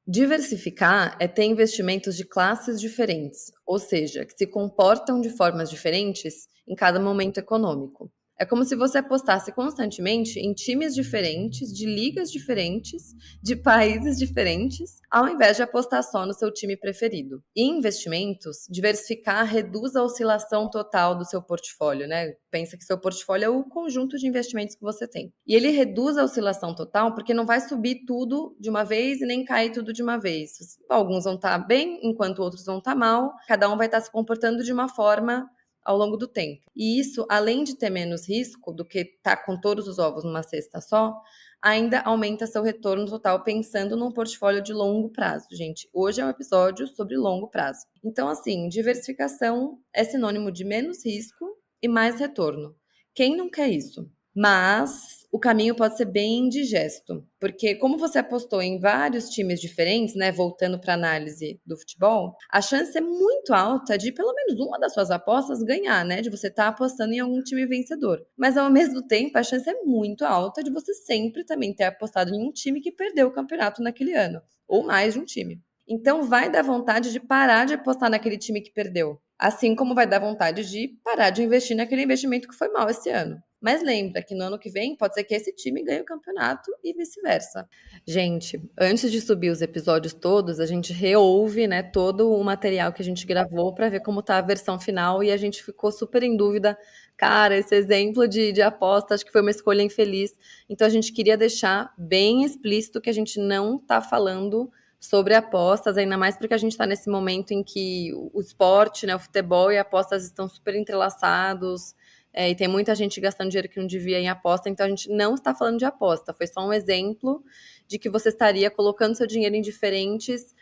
Diversificar é ter investimentos de classes diferentes, ou seja, que se comportam de formas diferentes em cada momento econômico. É como se você apostasse constantemente em times diferentes, de ligas diferentes, de países diferentes, ao invés de apostar só no seu time preferido. E em investimentos, diversificar reduz a oscilação total do seu portfólio, né? Pensa que seu portfólio é o conjunto de investimentos que você tem. E ele reduz a oscilação total porque não vai subir tudo de uma vez e nem cair tudo de uma vez. Alguns vão estar bem, enquanto outros vão estar mal. Cada um vai estar se comportando de uma forma ao longo do tempo. E isso, além de ter menos risco do que estar com todos os ovos numa cesta só, ainda aumenta seu retorno total pensando num portfólio de longo prazo, gente. Hoje é um episódio sobre longo prazo. Então, assim, diversificação é sinônimo de menos risco e mais retorno. Quem não quer isso? Mas o caminho pode ser bem indigesto, porque como você apostou em vários times diferentes, né, voltando para a análise do futebol, a chance é muito alta de pelo menos uma das suas apostas ganhar, né, de você estar apostando em algum time vencedor. Mas ao mesmo tempo, a chance é muito alta de você sempre também ter apostado em um time que perdeu o campeonato naquele ano, ou mais de um time. Então vai dar vontade de parar de apostar naquele time que perdeu, assim como vai dar vontade de parar de investir naquele investimento que foi mal esse ano. Mas lembra que no ano que vem pode ser que esse time ganhe o campeonato e vice-versa. Gente, antes de subir os episódios todos, a gente reouve, né, todo o material que a gente gravou para ver como tá a versão final e a gente ficou super em dúvida. Cara, esse exemplo de aposta acho que foi uma escolha infeliz. Então a gente queria deixar bem explícito que a gente não tá falando sobre apostas, ainda mais porque a gente está nesse momento em que o esporte, né, o futebol e apostas estão super entrelaçados, e tem muita gente gastando dinheiro que não devia em aposta, então a gente não está falando de aposta, foi só um exemplo de que você estaria colocando seu dinheiro em diferentes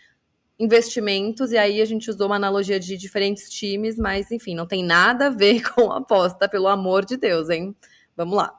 investimentos, e aí a gente usou uma analogia de diferentes times, mas enfim, não tem nada a ver com aposta, pelo amor de Deus, hein? Vamos lá.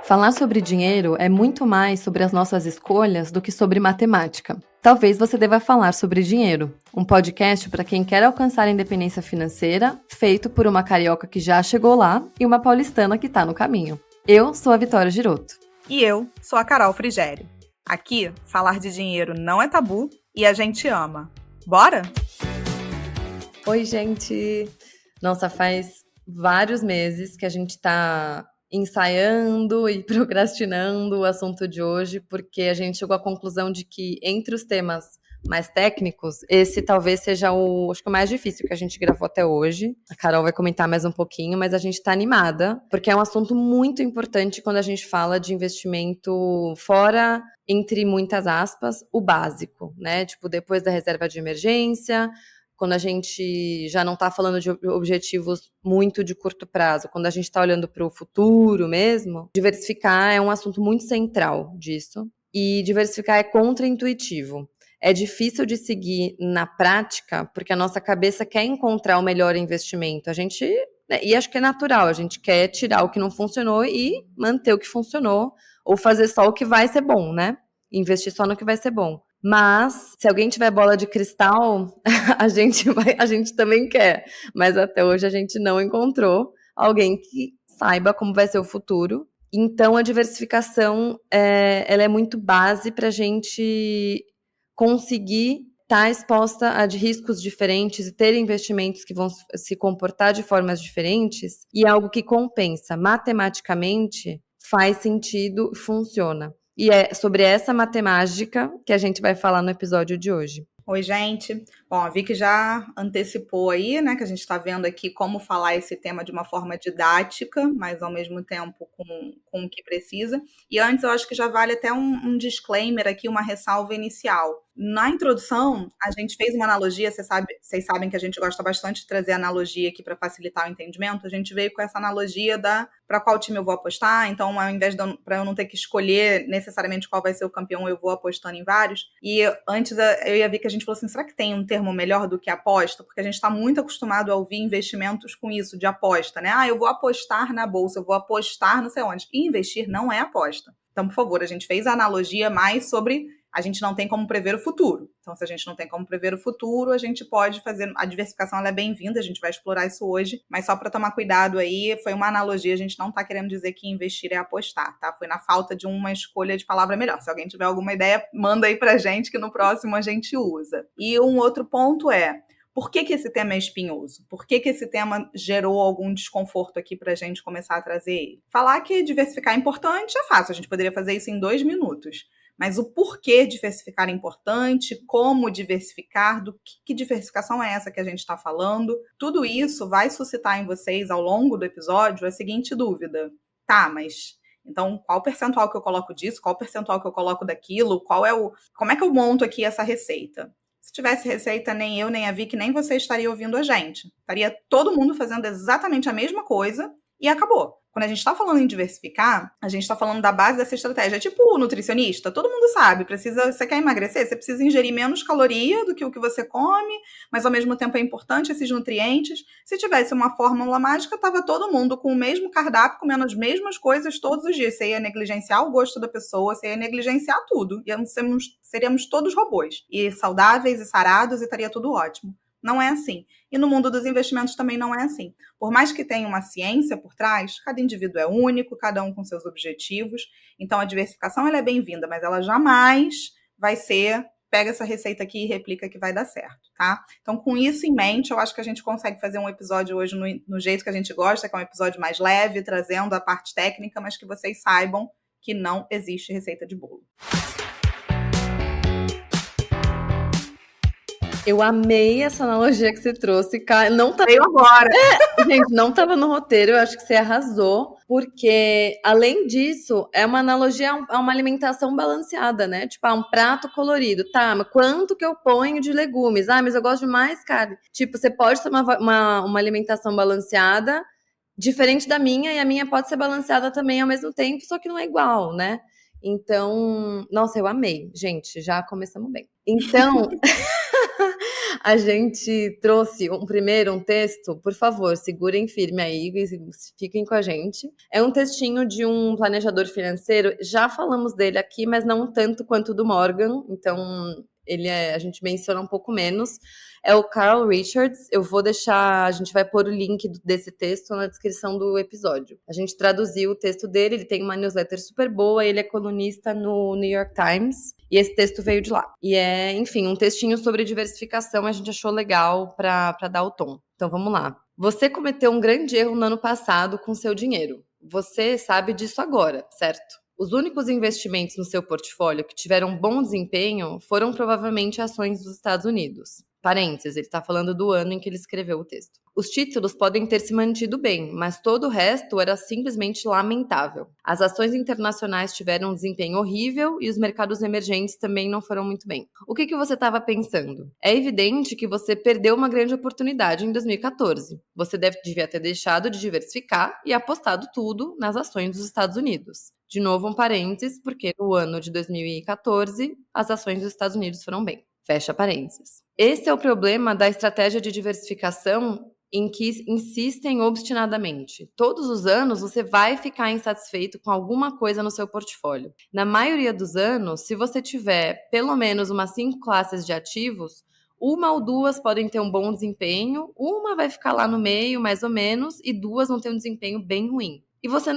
Falar sobre dinheiro é muito mais sobre as nossas escolhas do que sobre matemática. Talvez você deva falar sobre dinheiro, um podcast para quem quer alcançar a independência financeira, feito por uma carioca que já chegou lá e uma paulistana que está no caminho. Eu sou a Vitória Giroto. E eu sou a Carol Frigério. Aqui, falar de dinheiro não é tabu e a gente ama. Bora? Oi, gente! Nossa, faz vários meses que a gente está ensaiando e procrastinando o assunto de hoje, porque a gente chegou à conclusão de que entre os temas mais técnicos, esse talvez seja acho que o mais difícil que a gente gravou até hoje. A Carol vai comentar mais um pouquinho, mas a gente está animada, porque é um assunto muito importante quando a gente fala de investimento fora, entre muitas aspas, o básico, né? Tipo, depois da reserva de emergência, quando a gente já não está falando de objetivos muito de curto prazo, quando a gente está olhando para o futuro mesmo, diversificar é um assunto muito central disso. E diversificar é contraintuitivo. É difícil de seguir na prática, porque a nossa cabeça quer encontrar o melhor investimento. A gente, né, e acho que é natural, a gente quer tirar o que não funcionou e manter o que funcionou, ou fazer só o que vai ser bom, né? Investir só no que vai ser bom. Mas, se alguém tiver bola de cristal, a gente também quer. Mas até hoje a gente não encontrou alguém que saiba como vai ser o futuro. Então, a diversificação, ela é muito base para a gente conseguir estar exposta a riscos diferentes e ter investimentos que vão se comportar de formas diferentes, e algo que compensa matematicamente, faz sentido, funciona. E é sobre essa matemática que a gente vai falar no episódio de hoje. Oi, gente. Bom, a Vicky já antecipou aí, né, que a gente está vendo aqui como falar esse tema de uma forma didática, mas ao mesmo tempo com o que precisa. E antes eu acho que já vale até um disclaimer aqui, uma ressalva inicial. Na introdução, a gente fez uma analogia, vocês sabem que a gente gosta bastante de trazer analogia aqui para facilitar o entendimento. A gente veio com essa analogia para qual time eu vou apostar, então ao invés para eu não ter que escolher necessariamente qual vai ser o campeão, eu vou apostando em vários. E antes eu ia ver que a gente falou assim, será que tem um termo melhor do que aposta? Porque a gente está muito acostumado a ouvir investimentos com isso, de aposta, né? Eu vou apostar na bolsa, eu vou apostar não sei onde. E investir não é aposta. Então, por favor, a gente fez a analogia mais sobre a gente não tem como prever o futuro. Então, se a gente não tem como prever o futuro, a gente pode fazer... A diversificação ela é bem-vinda, a gente vai explorar isso hoje, mas só para tomar cuidado aí, foi uma analogia, a gente não está querendo dizer que investir é apostar, tá? Foi na falta de uma escolha de palavra melhor. Se alguém tiver alguma ideia, manda aí pra gente, que no próximo a gente usa. E um outro ponto é, por que esse tema é espinhoso? Por que esse tema gerou algum desconforto aqui para a gente começar a trazer ele? Falar que diversificar é importante é fácil, a gente poderia fazer isso em 2 minutos. Mas o porquê diversificar é importante, como diversificar, do que diversificação é essa que a gente está falando, tudo isso vai suscitar em vocês, ao longo do episódio, a seguinte dúvida. Tá, mas... Então, qual o percentual que eu coloco disso? Qual o percentual que eu coloco daquilo? Como é que eu monto aqui essa receita? Se tivesse receita, nem eu, nem a Vicky, nem você estaria ouvindo a gente. Estaria todo mundo fazendo exatamente a mesma coisa e acabou. Quando a gente está falando em diversificar, a gente está falando da base dessa estratégia. É tipo o nutricionista, todo mundo sabe, você quer emagrecer, você precisa ingerir menos caloria do que o que você come, mas ao mesmo tempo é importante esses nutrientes. Se tivesse uma fórmula mágica, estava todo mundo com o mesmo cardápio, comendo as mesmas coisas todos os dias. Você ia negligenciar o gosto da pessoa, você ia negligenciar tudo. Seríamos todos robôs, e saudáveis e sarados, e estaria tudo ótimo. Não é assim. E no mundo dos investimentos também não é assim. Por mais que tenha uma ciência por trás, cada indivíduo é único, cada um com seus objetivos. Então, a diversificação ela é bem-vinda, mas ela jamais vai ser pega essa receita aqui e replica que vai dar certo, tá? Então, com isso em mente, eu acho que a gente consegue fazer um episódio hoje no jeito que a gente gosta, que é um episódio mais leve, trazendo a parte técnica, mas que vocês saibam que não existe receita de bolo. Eu amei essa analogia que você trouxe, não tá... Veio agora. Gente, não estava no roteiro, eu acho que você arrasou, porque, além disso, é uma analogia a uma alimentação balanceada, né? Tipo, um prato colorido, tá, mas quanto que eu ponho de legumes? Ah, mas eu gosto de mais carne. Tipo, você pode ter uma alimentação balanceada, diferente da minha, e a minha pode ser balanceada também ao mesmo tempo, só que não é igual, né? Então, nossa, eu amei. Gente, já começamos bem. Então... A gente trouxe um texto, por favor, segurem firme aí, fiquem com a gente. É um textinho de um planejador financeiro, já falamos dele aqui, mas não tanto quanto do Morgan, então a gente menciona um pouco menos. É o Carl Richards, a gente vai pôr o link desse texto na descrição do episódio. A gente traduziu o texto dele, ele tem uma newsletter super boa, ele é colunista no New York Times, e esse texto veio de lá. E é, enfim, um textinho sobre diversificação, a gente achou legal para dar o tom. Então vamos lá. Você cometeu um grande erro no ano passado com seu dinheiro. Você sabe disso agora, certo? Os únicos investimentos no seu portfólio que tiveram bom desempenho foram provavelmente ações dos Estados Unidos. Parênteses, ele está falando do ano em que ele escreveu o texto. Os títulos podem ter se mantido bem, mas todo o resto era simplesmente lamentável. As ações internacionais tiveram um desempenho horrível e os mercados emergentes também não foram muito bem. O que você estava pensando? É evidente que você perdeu uma grande oportunidade em 2014. Você devia ter deixado de diversificar e apostado tudo nas ações dos Estados Unidos. De novo, um parênteses, porque no ano de 2014, as ações dos Estados Unidos foram bem. Fecha parênteses. Esse é o problema da estratégia de diversificação em que insistem obstinadamente. Todos os anos você vai ficar insatisfeito com alguma coisa no seu portfólio. Na maioria dos anos, se você tiver pelo menos umas 5 classes de ativos, 1 ou 2 podem ter um bom desempenho, uma vai ficar lá no meio, mais ou menos, e 2 vão ter um desempenho bem ruim. E você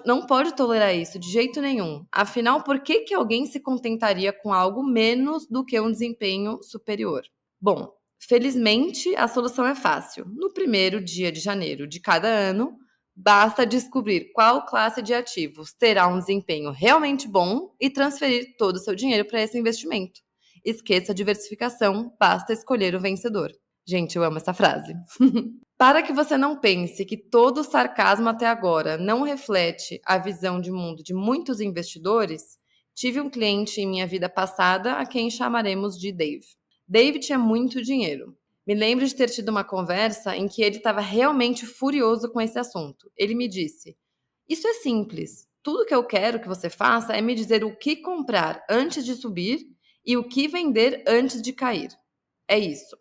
não pode tolerar isso de jeito nenhum. Afinal, por que alguém se contentaria com algo menos do que um desempenho superior? Bom, felizmente a solução é fácil. No primeiro dia de janeiro de cada ano, basta descobrir qual classe de ativos terá um desempenho realmente bom e transferir todo o seu dinheiro para esse investimento. Esqueça a diversificação, basta escolher o vencedor. Gente, eu amo essa frase. Para que você não pense que todo o sarcasmo até agora não reflete a visão de mundo de muitos investidores, tive um cliente em minha vida passada a quem chamaremos de Dave. Dave tinha muito dinheiro. Me lembro de ter tido uma conversa em que ele estava realmente furioso com esse assunto. Ele me disse: "Isso é simples. Tudo que eu quero que você faça é me dizer o que comprar antes de subir e o que vender antes de cair. É isso."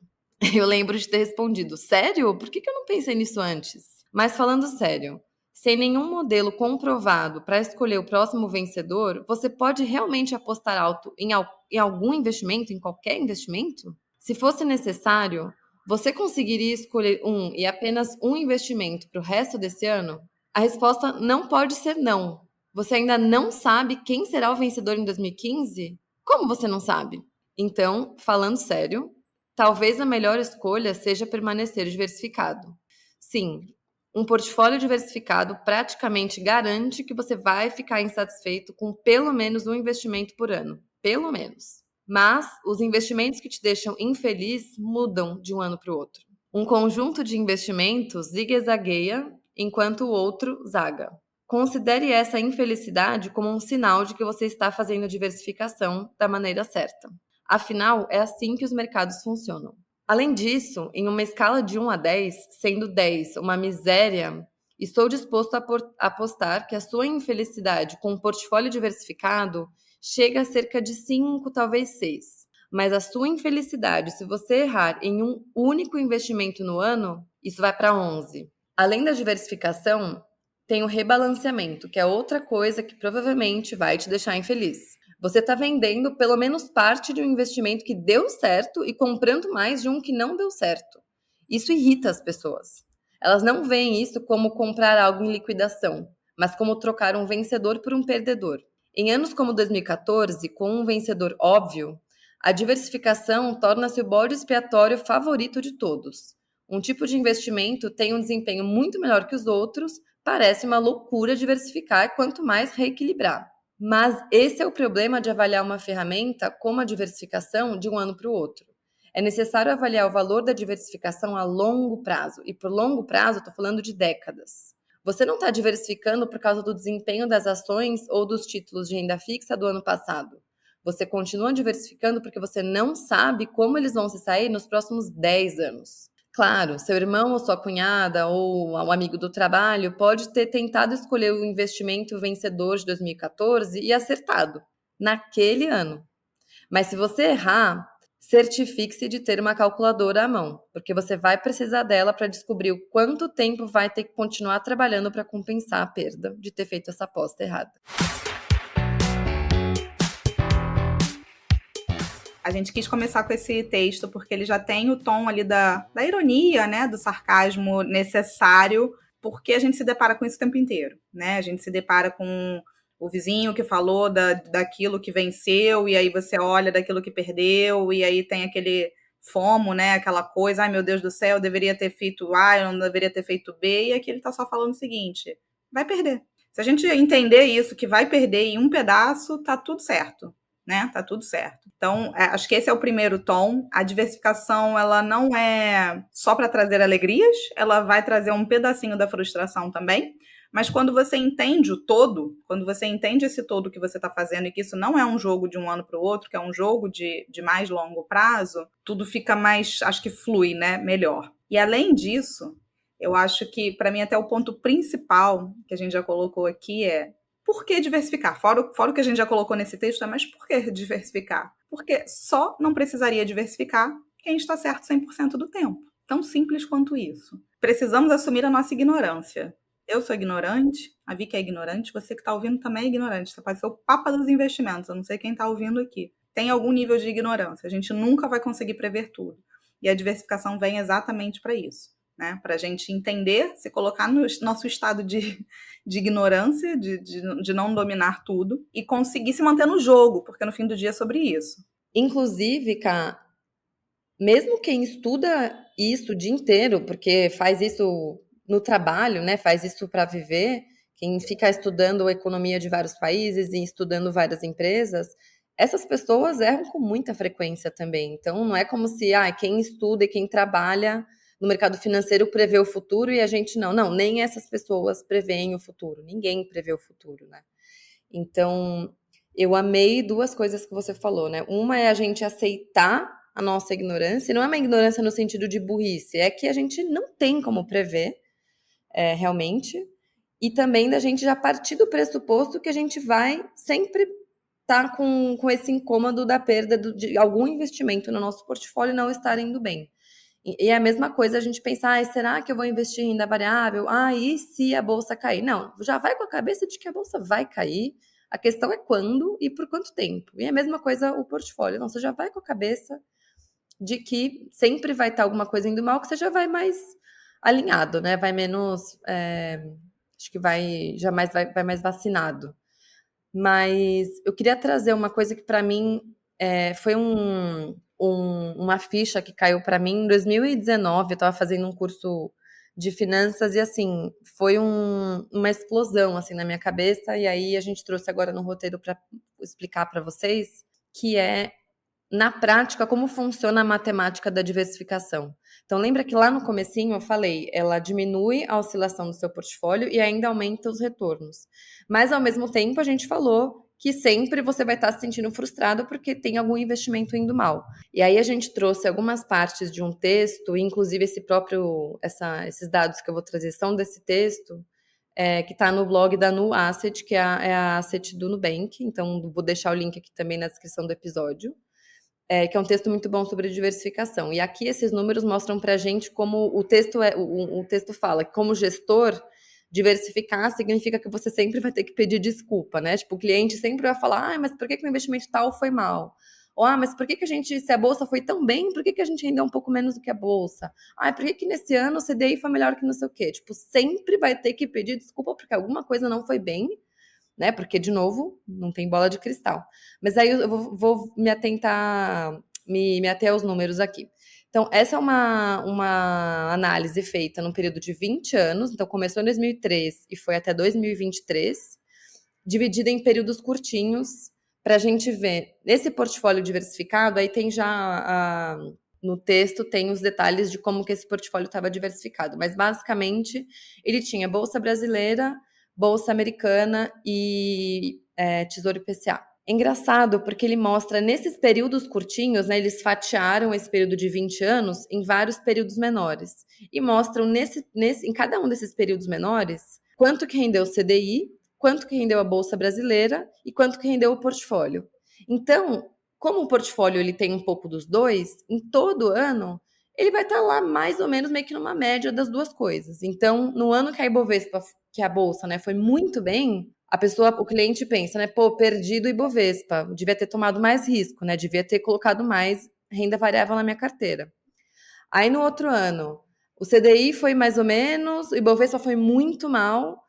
Eu lembro de ter respondido: "Sério? Por que eu não pensei nisso antes?" Mas falando sério, Sem nenhum modelo comprovado para escolher o próximo vencedor, você pode realmente apostar alto em algum investimento, em qualquer investimento? Se fosse necessário, você conseguiria escolher um e apenas um investimento para o resto desse ano? A resposta não pode ser não. Você ainda não sabe quem será o vencedor em 2015? Como você não sabe? Então, falando sério, talvez a melhor escolha seja permanecer diversificado. Sim, um portfólio diversificado praticamente garante que você vai ficar insatisfeito com pelo menos um investimento por ano. Pelo menos. Mas os investimentos que te deixam infeliz mudam de um ano para o outro. Um conjunto de investimentos zigue-zagueia, enquanto o outro zaga. Considere essa infelicidade como um sinal de que você está fazendo a diversificação da maneira certa. Afinal, é assim que os mercados funcionam. Além disso, em uma escala de 1 a 10, sendo 10 uma miséria, estou disposto a apostar que a sua infelicidade com um portfólio diversificado chega a cerca de 5, talvez 6. Mas a sua infelicidade, se você errar em um único investimento no ano, isso vai para 11. Além da diversificação, tem o rebalanceamento, que é outra coisa que provavelmente vai te deixar infeliz. Você está vendendo pelo menos parte de um investimento que deu certo e comprando mais de um que não deu certo. Isso irrita as pessoas. Elas não veem isso como comprar algo em liquidação, mas como trocar um vencedor por um perdedor. Em anos como 2014, com um vencedor óbvio, a diversificação torna-se o bode expiatório favorito de todos. Um tipo de investimento tem um desempenho muito melhor que os outros, parece uma loucura diversificar quanto mais reequilibrar. Mas esse é o problema de avaliar uma ferramenta como a diversificação de um ano para o outro. É necessário avaliar o valor da diversificação a longo prazo. E por longo prazo, estou falando de décadas. Você não está diversificando por causa do desempenho das ações ou dos títulos de renda fixa do ano passado. Você continua diversificando porque você não sabe como eles vão se sair nos próximos 10 anos. Claro, seu irmão ou sua cunhada ou um amigo do trabalho pode ter tentado escolher o investimento vencedor de 2014 e acertado naquele ano. Mas se você errar, certifique-se de ter uma calculadora à mão, porque você vai precisar dela para descobrir o quanto tempo vai ter que continuar trabalhando para compensar a perda de ter feito essa aposta errada. A gente quis começar com esse texto porque ele já tem o tom ali da ironia, né, do sarcasmo necessário, porque a gente se depara com isso o tempo inteiro, né? A gente se depara com o vizinho que falou daquilo que venceu, e aí você olha daquilo que perdeu, e aí tem aquele FOMO, né, aquela coisa, ai meu Deus do céu, eu deveria ter feito A, eu não deveria ter feito B, e aqui ele tá só falando o seguinte, vai perder. Se a gente entender isso, que vai perder em um pedaço, tá tudo certo, né? Tá tudo certo. Então, acho que esse é o primeiro tom. A diversificação, ela não é só para trazer alegrias, ela vai trazer um pedacinho da frustração também. Mas quando você entende o todo, quando você entende esse todo que você está fazendo e que isso não é um jogo de um ano para o outro, que é um jogo de mais longo prazo, tudo fica mais, acho que flui, né? Melhor. E além disso, eu acho que, para mim, até o ponto principal que a gente já colocou aqui é por que diversificar? Fora o que a gente já colocou nesse texto, mas por que diversificar? Porque só não precisaria diversificar quem está certo 100% do tempo. Tão simples quanto isso. Precisamos assumir a nossa ignorância. Eu sou ignorante, a Vicky é ignorante, você que está ouvindo também é ignorante. Você pode ser o papa dos investimentos, eu não sei quem está ouvindo aqui. Tem algum nível de ignorância, a gente nunca vai conseguir prever tudo. E a diversificação vem exatamente para isso. Né, para a gente entender, se colocar no nosso estado de ignorância, de não dominar tudo, e conseguir se manter no jogo, porque no fim do dia é sobre isso. Inclusive, Ká, mesmo quem estuda isso o dia inteiro, porque faz isso no trabalho, né, faz isso para viver, quem fica estudando a economia de vários países e estudando várias empresas, essas pessoas erram com muita frequência também. Então, não é como se quem estuda e quem trabalha no mercado financeiro prevê o futuro e a gente não. Não, nem essas pessoas preveem o futuro. Ninguém prevê o futuro, né? Então, eu amei duas coisas que você falou, né? Uma é a gente aceitar a nossa ignorância, e não é uma ignorância no sentido de burrice, é que a gente não tem como prever realmente, e também da gente já partir do pressuposto que a gente vai sempre estar com esse incômodo da perda de algum investimento no nosso portfólio não estar indo bem. E é a mesma coisa a gente pensar, será que eu vou investir em renda variável? E se a bolsa cair? Não, já vai com a cabeça de que a bolsa vai cair, a questão é quando e por quanto tempo. E é a mesma coisa o portfólio, não, você já vai com a cabeça de que sempre vai estar alguma coisa indo mal, que você já vai mais alinhado, né? Vai menos, acho que vai mais vacinado. Mas eu queria trazer uma coisa que para mim foi uma ficha que caiu para mim em 2019. Eu estava fazendo um curso de finanças e assim foi uma explosão assim na minha cabeça. E aí a gente trouxe agora no roteiro para explicar para vocês que é na prática, como funciona a matemática da diversificação? Então, lembra que lá no comecinho eu falei, ela diminui a oscilação do seu portfólio e ainda aumenta os retornos. Mas, ao mesmo tempo, a gente falou que sempre você vai estar se sentindo frustrado porque tem algum investimento indo mal. E aí a gente trouxe algumas partes de um texto, inclusive esses dados que eu vou trazer são desse texto, que está no blog da Nu Asset, que é a asset do Nubank. Então, vou deixar o link aqui também na descrição do episódio. Que é um texto muito bom sobre diversificação. E aqui esses números mostram para a gente como o texto fala que como gestor, diversificar significa que você sempre vai ter que pedir desculpa, né? Tipo, o cliente sempre vai falar, mas por que o investimento tal foi mal? Ou, mas por que se a bolsa foi tão bem, por que a gente rendeu um pouco menos do que a bolsa? Por que nesse ano o CDI foi melhor que não sei o quê? Tipo, sempre vai ter que pedir desculpa porque alguma coisa não foi bem, né? Porque, de novo, não tem bola de cristal. Mas aí eu vou me ater aos números aqui. Então, essa é uma análise feita num período de 20 anos. Então, começou em 2003 e foi até 2023, dividida em períodos curtinhos, para a gente ver. Nesse portfólio diversificado, aí tem já no texto tem os detalhes de como que esse portfólio estava diversificado. Mas, basicamente, ele tinha Bolsa Brasileira, Bolsa Americana e Tesouro IPCA. É engraçado porque ele mostra nesses períodos curtinhos, né, eles fatiaram esse período de 20 anos em vários períodos menores e mostram em cada um desses períodos menores quanto que rendeu o CDI, quanto que rendeu a Bolsa Brasileira e quanto que rendeu o portfólio. Então, como o portfólio ele tem um pouco dos dois, em todo ano ele vai estar lá mais ou menos meio que numa média das duas coisas. Então, no ano que a Ibovespa, que a bolsa, né, foi muito bem, o cliente pensa, né, pô, perdi do Ibovespa, devia ter tomado mais risco, né, devia ter colocado mais renda variável na minha carteira. Aí no outro ano, o CDI foi mais ou menos, o Ibovespa foi muito mal,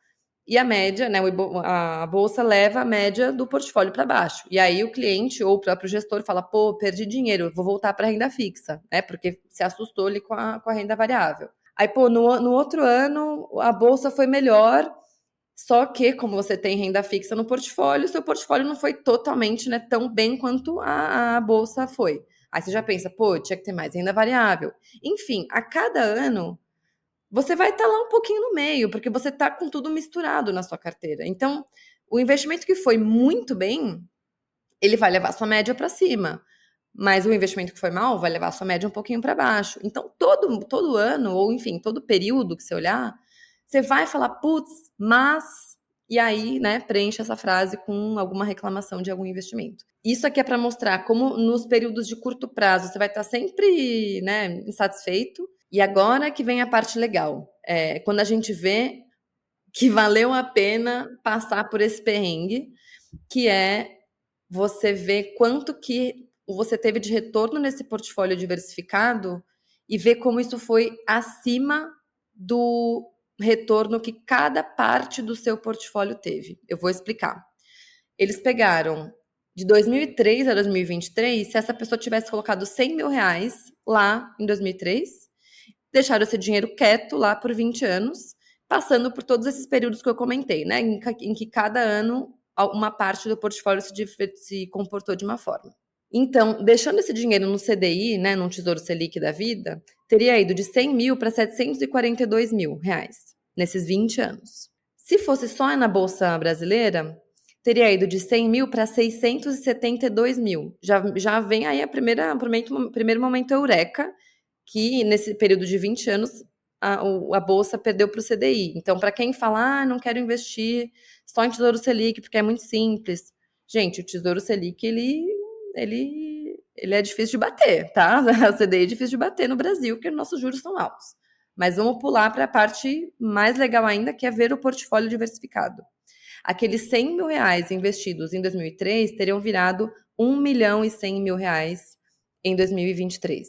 e a média, né, a bolsa leva a média do portfólio para baixo. E aí o cliente ou o próprio gestor fala, pô, perdi dinheiro, vou voltar para a renda fixa, né, porque se assustou ali com a renda variável. Aí, pô, no outro ano, a bolsa foi melhor, só que, como você tem renda fixa no portfólio, seu portfólio não foi totalmente, né, tão bem quanto a bolsa foi. Aí você já pensa, pô, tinha que ter mais renda variável. Enfim, a cada ano, você vai estar lá um pouquinho no meio, porque você está com tudo misturado na sua carteira. Então, o investimento que foi muito bem, ele vai levar sua média para cima. Mas o investimento que foi mal vai levar sua média um pouquinho para baixo. Então, todo ano, ou enfim, todo período que você olhar, você vai falar, putz, mas. E aí, né, preenche essa frase com alguma reclamação de algum investimento. Isso aqui é para mostrar como nos períodos de curto prazo você vai estar sempre, né, insatisfeito. E agora que vem a parte legal. Quando a gente vê que valeu a pena passar por esse perrengue, que é você ver quanto que você teve de retorno nesse portfólio diversificado e ver como isso foi acima do retorno que cada parte do seu portfólio teve. Eu vou explicar. Eles pegaram de 2003 a 2023, se essa pessoa tivesse colocado 100 mil reais lá em 2003, deixaram esse dinheiro quieto lá por 20 anos, passando por todos esses períodos que eu comentei, né? Em que cada ano uma parte do portfólio se comportou de uma forma. Então, deixando esse dinheiro no CDI, né, num Tesouro Selic da vida, teria ido de 100 mil para 742 mil reais nesses 20 anos. Se fosse só na Bolsa Brasileira, teria ido de 100 mil para 672 mil. Já vem aí o primeiro momento eureka, que nesse período de 20 anos a Bolsa perdeu para o CDI. Então, para quem fala, não quero investir só em Tesouro Selic, porque é muito simples. Gente, o Tesouro Selic, ele ele é difícil de bater, tá? O CDI é difícil de bater no Brasil, porque nossos juros são altos. Mas vamos pular para a parte mais legal ainda, que é ver o portfólio diversificado. Aqueles 100 mil reais investidos em 2003 teriam virado 1 milhão e 100 mil reais em 2023.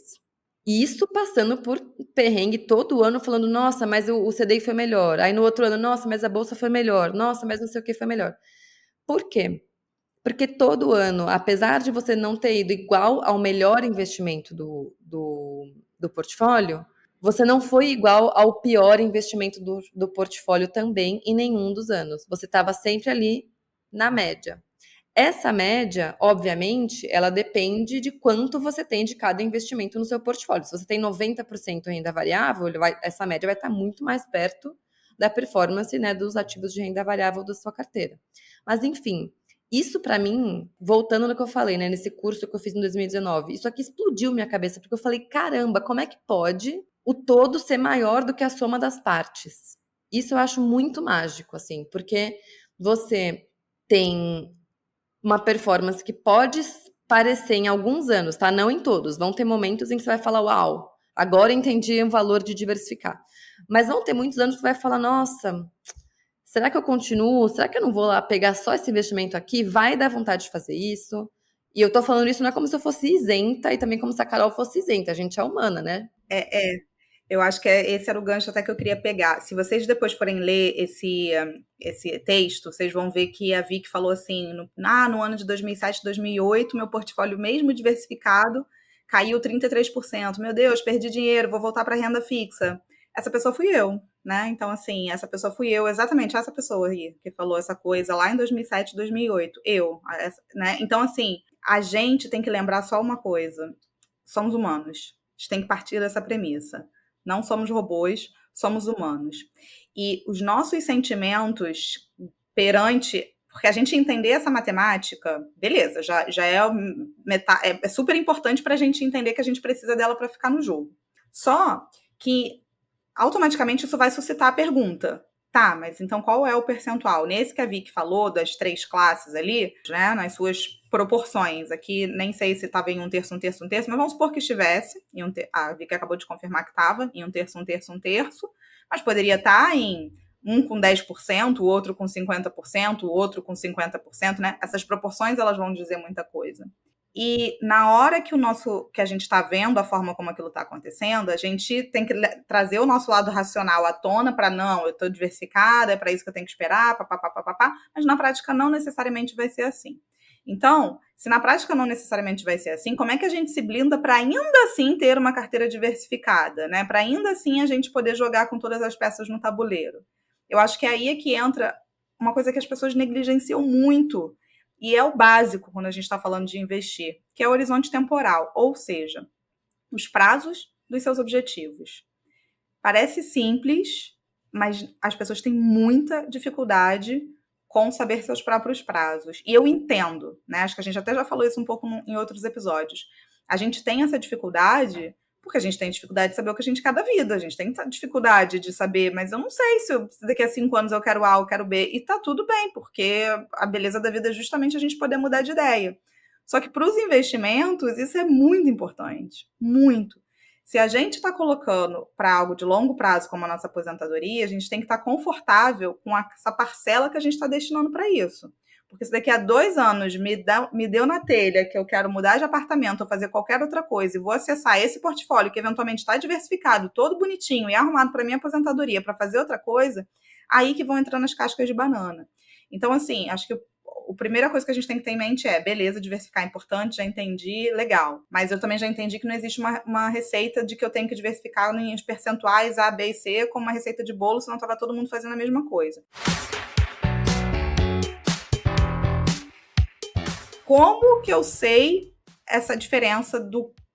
E isso passando por perrengue todo ano, falando, nossa, mas o CDI foi melhor. Aí no outro ano, nossa, mas a bolsa foi melhor. Nossa, mas não sei o que foi melhor. Por quê? Porque todo ano, apesar de você não ter ido igual ao melhor investimento do portfólio, você não foi igual ao pior investimento do portfólio também em nenhum dos anos. Você estava sempre ali na média. Essa média, obviamente, ela depende de quanto você tem de cada investimento no seu portfólio. Se você tem 90% renda variável, essa média vai estar muito mais perto da performance, né, dos ativos de renda variável da sua carteira. Mas, enfim, isso para mim, voltando no que eu falei, né, nesse curso que eu fiz em 2019, isso aqui explodiu minha cabeça, porque eu falei, caramba, como é que pode o todo ser maior do que a soma das partes? Isso eu acho muito mágico, assim, porque você tem uma performance que pode parecer em alguns anos, tá? Não em todos. Vão ter momentos em que você vai falar, uau, agora entendi o valor de diversificar. Mas vão ter muitos anos que você vai falar, nossa, será que eu continuo? Será que eu não vou lá pegar só esse investimento aqui? Vai dar vontade de fazer isso? E eu tô falando isso não é como se eu fosse isenta e também como se a Carol fosse isenta. A gente é humana, né? Eu acho que esse era o gancho até que eu queria pegar. Se vocês depois forem ler esse texto, vocês vão ver que a Vicky falou assim, no ano de 2007, 2008, meu portfólio mesmo diversificado caiu 33%. Meu Deus, perdi dinheiro, vou voltar para renda fixa. Essa pessoa fui eu, né? Então, assim, essa pessoa fui eu, exatamente essa pessoa aí, que falou essa coisa lá em 2007, 2008. Né? Então, assim, a gente tem que lembrar só uma coisa. Somos humanos. A gente tem que partir dessa premissa. Não somos robôs, somos humanos. E os nossos sentimentos perante. Porque a gente entender essa matemática, beleza, já é super importante para a gente entender que a gente precisa dela para ficar no jogo. Só que automaticamente isso vai suscitar a pergunta. Tá, mas então qual é o percentual? Nesse que a Vicky falou, das 3 classes ali, né, nas suas proporções, aqui nem sei se estava em 1/3, 1/3, 1/3, mas vamos supor que estivesse, a Vicky acabou de confirmar que estava em 1/3, 1/3, 1/3, mas poderia estar em um com 10%, o outro com 50%, o outro com 50%, né? Essas proporções, elas vão dizer muita coisa. E na hora que a gente está vendo a forma como aquilo está acontecendo, a gente tem que trazer o nosso lado racional à tona para não, eu estou diversificada, é para isso que eu tenho que esperar, papapá, mas na prática não necessariamente vai ser assim. Então, se na prática não necessariamente vai ser assim, como é que a gente se blinda para ainda assim ter uma carteira diversificada, né? Para ainda assim a gente poder jogar com todas as peças no tabuleiro? Eu acho que aí é que entra uma coisa que as pessoas negligenciam muito, e é o básico quando a gente está falando de investir, que é o horizonte temporal, ou seja, os prazos dos seus objetivos. Parece simples, mas as pessoas têm muita dificuldade com saber seus próprios prazos. E eu entendo, né? Acho que a gente até já falou isso um pouco em outros episódios. A gente tem essa dificuldade porque a gente tem dificuldade de saber o que a gente quer da vida. A gente tem dificuldade de saber, mas eu não sei se daqui a 5 anos eu quero A, eu quero B. E tá tudo bem, porque a beleza da vida é justamente a gente poder mudar de ideia. Só que para os investimentos, isso é muito importante. Muito. Se a gente está colocando para algo de longo prazo, como a nossa aposentadoria, a gente tem que estar confortável com essa parcela que a gente está destinando para isso. Porque se daqui a 2 anos me deu na telha que eu quero mudar de apartamento ou fazer qualquer outra coisa e vou acessar esse portfólio que eventualmente está diversificado, todo bonitinho e arrumado para minha aposentadoria para fazer outra coisa, aí que vão entrando as cascas de banana. Então, assim, acho que a primeira coisa que a gente tem que ter em mente é, beleza, diversificar é importante, já entendi, legal. Mas eu também já entendi que não existe uma receita de que eu tenho que diversificar em percentuais A, B e C como uma receita de bolo, senão estava todo mundo fazendo a mesma coisa. Como que eu sei essa diferença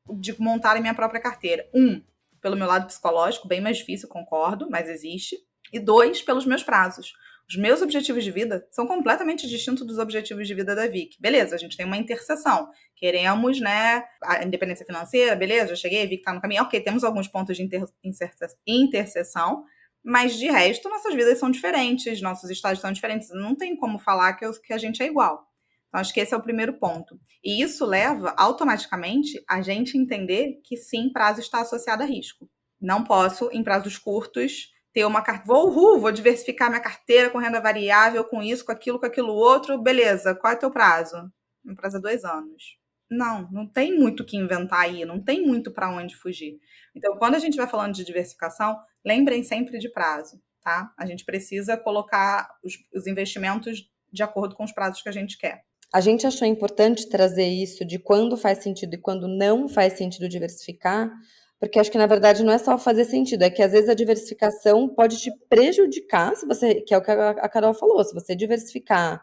de montar a minha própria carteira? 1, pelo meu lado psicológico, bem mais difícil, concordo, mas existe. E 2, pelos meus prazos. Os meus objetivos de vida são completamente distintos dos objetivos de vida da Vicky. Beleza, a gente tem uma interseção. Queremos, né, a independência financeira, beleza, já cheguei, a Vicky tá no caminho. Ok, temos alguns pontos de interseção, mas de resto, nossas vidas são diferentes, nossos estágios são diferentes. Não tem como falar que a gente é igual. Então, acho que esse é o primeiro ponto. E isso leva automaticamente a gente entender que sim, prazo está associado a risco. Não posso, em prazos curtos, ter uma carteira. Vou diversificar minha carteira com renda variável, com isso, com aquilo outro. Beleza, qual é o teu prazo? Meu prazo é 2 anos. Não tem muito o que inventar aí, não tem muito para onde fugir. Então, quando a gente vai falando de diversificação, lembrem sempre de prazo, tá? A gente precisa colocar os investimentos de acordo com os prazos que a gente quer. A gente achou importante trazer isso de quando faz sentido e quando não faz sentido diversificar, porque acho que na verdade não é só fazer sentido, é que às vezes a diversificação pode te prejudicar, se você, que é o que a Carol falou, se você diversificar,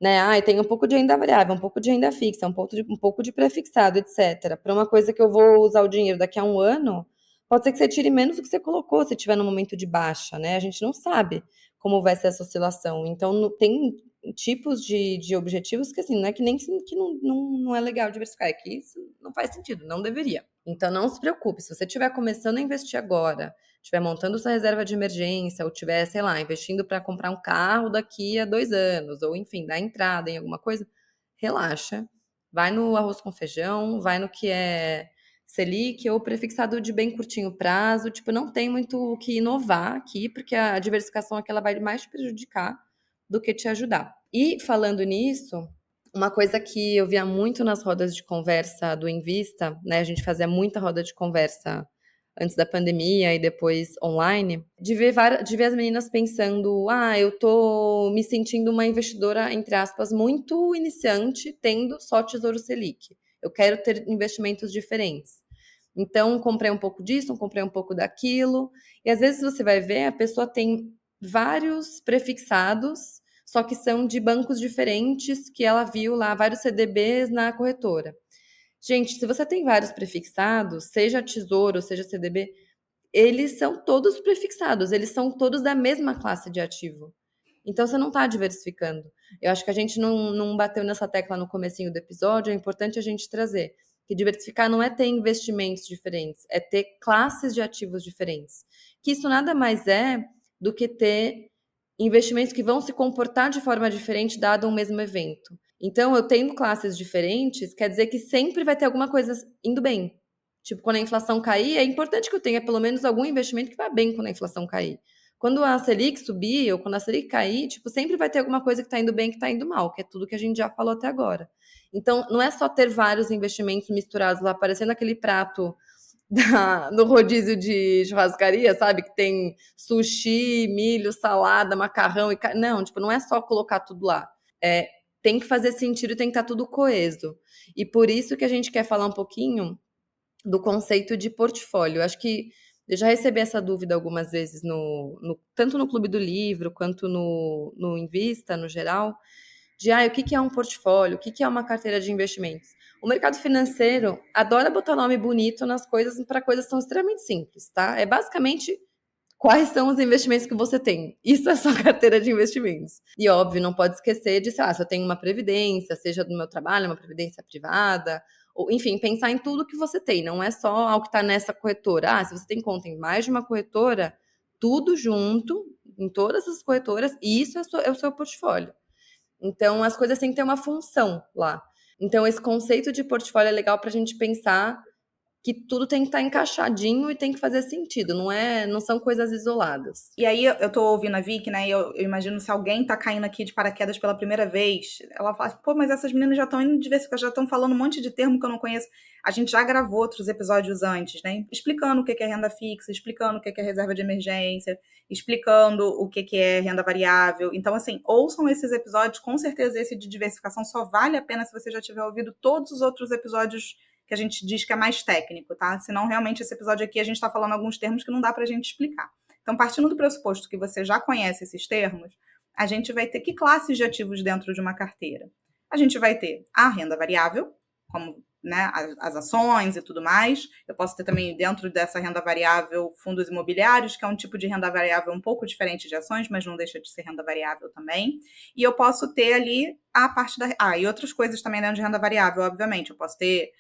né? Ah, tem um pouco de renda variável, um pouco de renda fixa, um pouco de prefixado, etc. Para uma coisa que eu vou usar o dinheiro daqui a um ano, pode ser que você tire menos do que você colocou se estiver no momento de baixa, né? A gente não sabe como vai ser essa oscilação. Então, tem tipos de objetivos que, assim, não é que nem que não é legal diversificar, é que isso não faz sentido, não deveria. Então, não se preocupe, se você estiver começando a investir agora, estiver montando sua reserva de emergência, ou estiver, sei lá, investindo para comprar um carro daqui a 2 anos, ou enfim, dar entrada em alguma coisa, relaxa, vai no arroz com feijão, vai no que é Selic ou prefixado de bem curtinho prazo, tipo, não tem muito o que inovar aqui, porque a diversificação aqui ela vai mais te prejudicar do que te ajudar. E falando nisso, uma coisa que eu via muito nas rodas de conversa do Invista, né? A gente fazia muita roda de conversa antes da pandemia e depois online, de ver as meninas pensando, eu tô me sentindo uma investidora, entre aspas, muito iniciante, tendo só Tesouro Selic. Eu quero ter investimentos diferentes. Então, comprei um pouco disso, comprei um pouco daquilo. E às vezes você vai ver, a pessoa tem vários prefixados, só que são de bancos diferentes, que ela viu lá, vários CDBs na corretora. Gente, se você tem vários prefixados, seja Tesouro, seja CDB, eles são todos prefixados, eles são todos da mesma classe de ativo. Então você não está diversificando. Eu acho que a gente não bateu nessa tecla no comecinho do episódio, é importante a gente trazer que diversificar não é ter investimentos diferentes, é ter classes de ativos diferentes. Que isso nada mais é do que ter investimentos que vão se comportar de forma diferente dado um mesmo evento. Então, eu tendo classes diferentes, quer dizer que sempre vai ter alguma coisa indo bem. Tipo, quando a inflação cair, é importante que eu tenha pelo menos algum investimento que vá bem quando a inflação cair. Quando a Selic subir ou quando a Selic cair, tipo, sempre vai ter alguma coisa que está indo bem e que está indo mal, que é tudo que a gente já falou até agora. Então, não é só ter vários investimentos misturados lá, parecendo aquele prato no rodízio de churrascaria, sabe? Que tem sushi, milho, salada, macarrão e não, tipo, não é só colocar tudo lá. Tem que fazer sentido e tem que estar tudo coeso. E por isso que a gente quer falar um pouquinho do conceito de portfólio. Acho que eu já recebi essa dúvida algumas vezes, tanto no Clube do Livro quanto no Invista, no geral, de o que é um portfólio, o que é uma carteira de investimentos. O mercado financeiro adora botar nome bonito nas coisas para coisas que são extremamente simples, tá? É basicamente quais são os investimentos que você tem. Isso é sua carteira de investimentos. E óbvio, não pode esquecer de, sei lá, se eu tenho uma previdência, seja do meu trabalho, uma previdência privada, ou enfim, pensar em tudo que você tem, não é só ao que está nessa corretora. Se você tem conta em mais de uma corretora, tudo junto, em todas as corretoras, isso é o seu portfólio. Então, as coisas têm que ter uma função lá. Então, esse conceito de portfólio é legal para a gente pensar que tudo tem que estar encaixadinho e tem que fazer sentido, não são coisas isoladas. E aí eu tô ouvindo a Vicky, né? E eu imagino se alguém tá caindo aqui de paraquedas pela primeira vez, ela fala assim, pô, mas essas meninas já estão indo diversificar, já estão falando um monte de termo que eu não conheço. A gente já gravou outros episódios antes, né? Explicando o que é renda fixa, explicando o que é reserva de emergência, explicando o que é renda variável. Então, assim, ouçam esses episódios, com certeza esse de diversificação só vale a pena se você já tiver ouvido todos os outros episódios que a gente diz que é mais técnico, tá? Senão, realmente, esse episódio aqui a gente tá falando alguns termos que não dá pra gente explicar. Então, partindo do pressuposto que você já conhece esses termos, a gente vai ter que classes de ativos dentro de uma carteira? A gente vai ter a renda variável, como, né, as ações e tudo mais. Eu posso ter também dentro dessa renda variável fundos imobiliários, que é um tipo de renda variável um pouco diferente de ações, mas não deixa de ser renda variável também. E eu posso ter ali a parte da... e outras coisas também dentro de renda variável, obviamente. Eu posso ter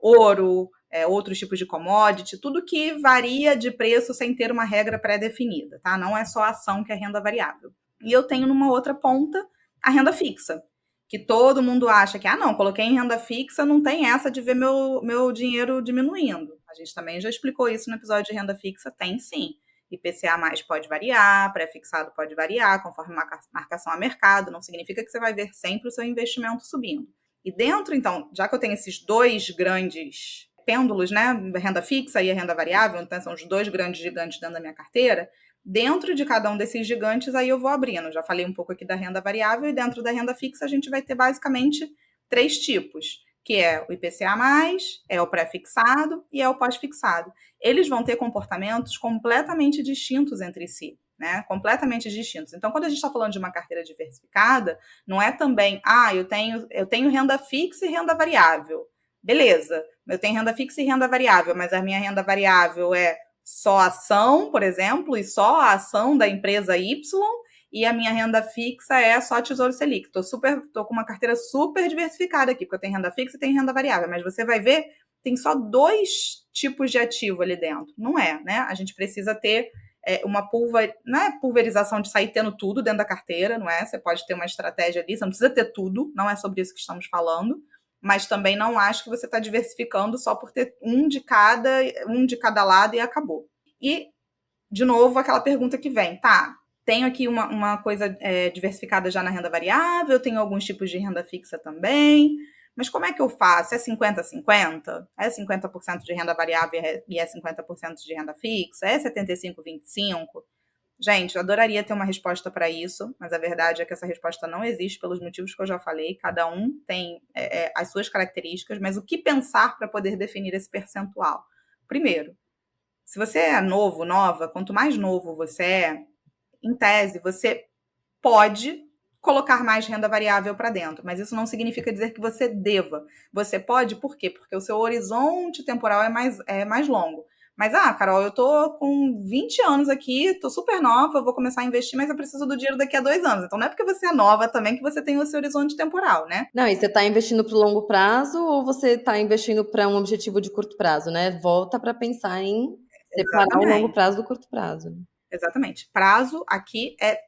ouro, outros tipos de commodity, tudo que varia de preço sem ter uma regra pré-definida, tá? Não é só a ação que é renda variável. E eu tenho numa outra ponta a renda fixa, que todo mundo acha que, não, coloquei em renda fixa, não tem essa de ver meu dinheiro diminuindo. A gente também já explicou isso no episódio de renda fixa, tem sim. IPCA mais pode variar, pré-fixado pode variar, conforme marcação a mercado, não significa que você vai ver sempre o seu investimento subindo. E dentro, então, já que eu tenho esses dois grandes pêndulos, né, renda fixa e a renda variável, então são os dois grandes gigantes dentro da minha carteira, dentro de cada um desses gigantes, aí eu vou abrindo. Já falei um pouco aqui da renda variável, e dentro da renda fixa a gente vai ter basicamente 3 tipos, que é o IPCA+, é o pré-fixado e é o pós-fixado. Eles vão ter comportamentos completamente distintos entre si, né? Completamente distintos. Então, quando a gente está falando de uma carteira diversificada, não é também, eu tenho renda fixa e renda variável. Beleza, eu tenho renda fixa e renda variável, mas a minha renda variável é só ação, por exemplo, e só a ação da empresa Y, e a minha renda fixa é só Tesouro Selic. Tô com uma carteira super diversificada aqui, porque eu tenho renda fixa e tenho renda variável, mas você vai ver, tem só 2 tipos de ativo ali dentro. Não é, né? A gente precisa ter não é pulverização de sair tendo tudo dentro da carteira, não é? Você pode ter uma estratégia ali, você não precisa ter tudo, não é sobre isso que estamos falando, mas também não acho que você está diversificando só por ter um de cada lado e acabou. E, de novo, aquela pergunta que vem, tenho aqui uma coisa diversificada já na renda variável, tenho alguns tipos de renda fixa também, mas como é que eu faço? É 50-50? É 50% de renda variável e é 50% de renda fixa? É 75-25? Gente, eu adoraria ter uma resposta para isso, mas a verdade é que essa resposta não existe pelos motivos que eu já falei. Cada um tem as suas características, mas o que pensar para poder definir esse percentual? Primeiro, se você é novo, nova, quanto mais novo você é, em tese, você pode colocar mais renda variável para dentro, mas isso não significa dizer que você deva. Você pode, por quê? Porque o seu horizonte temporal é mais longo. Mas, Carol, eu tô com 20 anos aqui, tô super nova, vou começar a investir, mas eu preciso do dinheiro daqui a 2 anos. Então não é porque você é nova também que você tem o seu horizonte temporal, né? Não, e você está investindo para o longo prazo ou você está investindo para um objetivo de curto prazo, né? Volta para pensar em separar o longo prazo do curto prazo. Exatamente. Prazo aqui é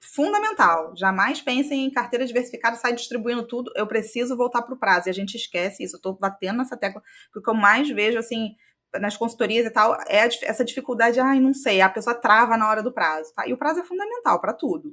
fundamental. Jamais pensem em carteira diversificada, sai distribuindo tudo. Eu preciso voltar para o prazo. E a gente esquece isso. Eu estou batendo nessa tecla, porque o que eu mais vejo, assim, nas consultorias e tal, é essa dificuldade, não sei, a pessoa trava na hora do prazo, tá? E o prazo é fundamental para tudo.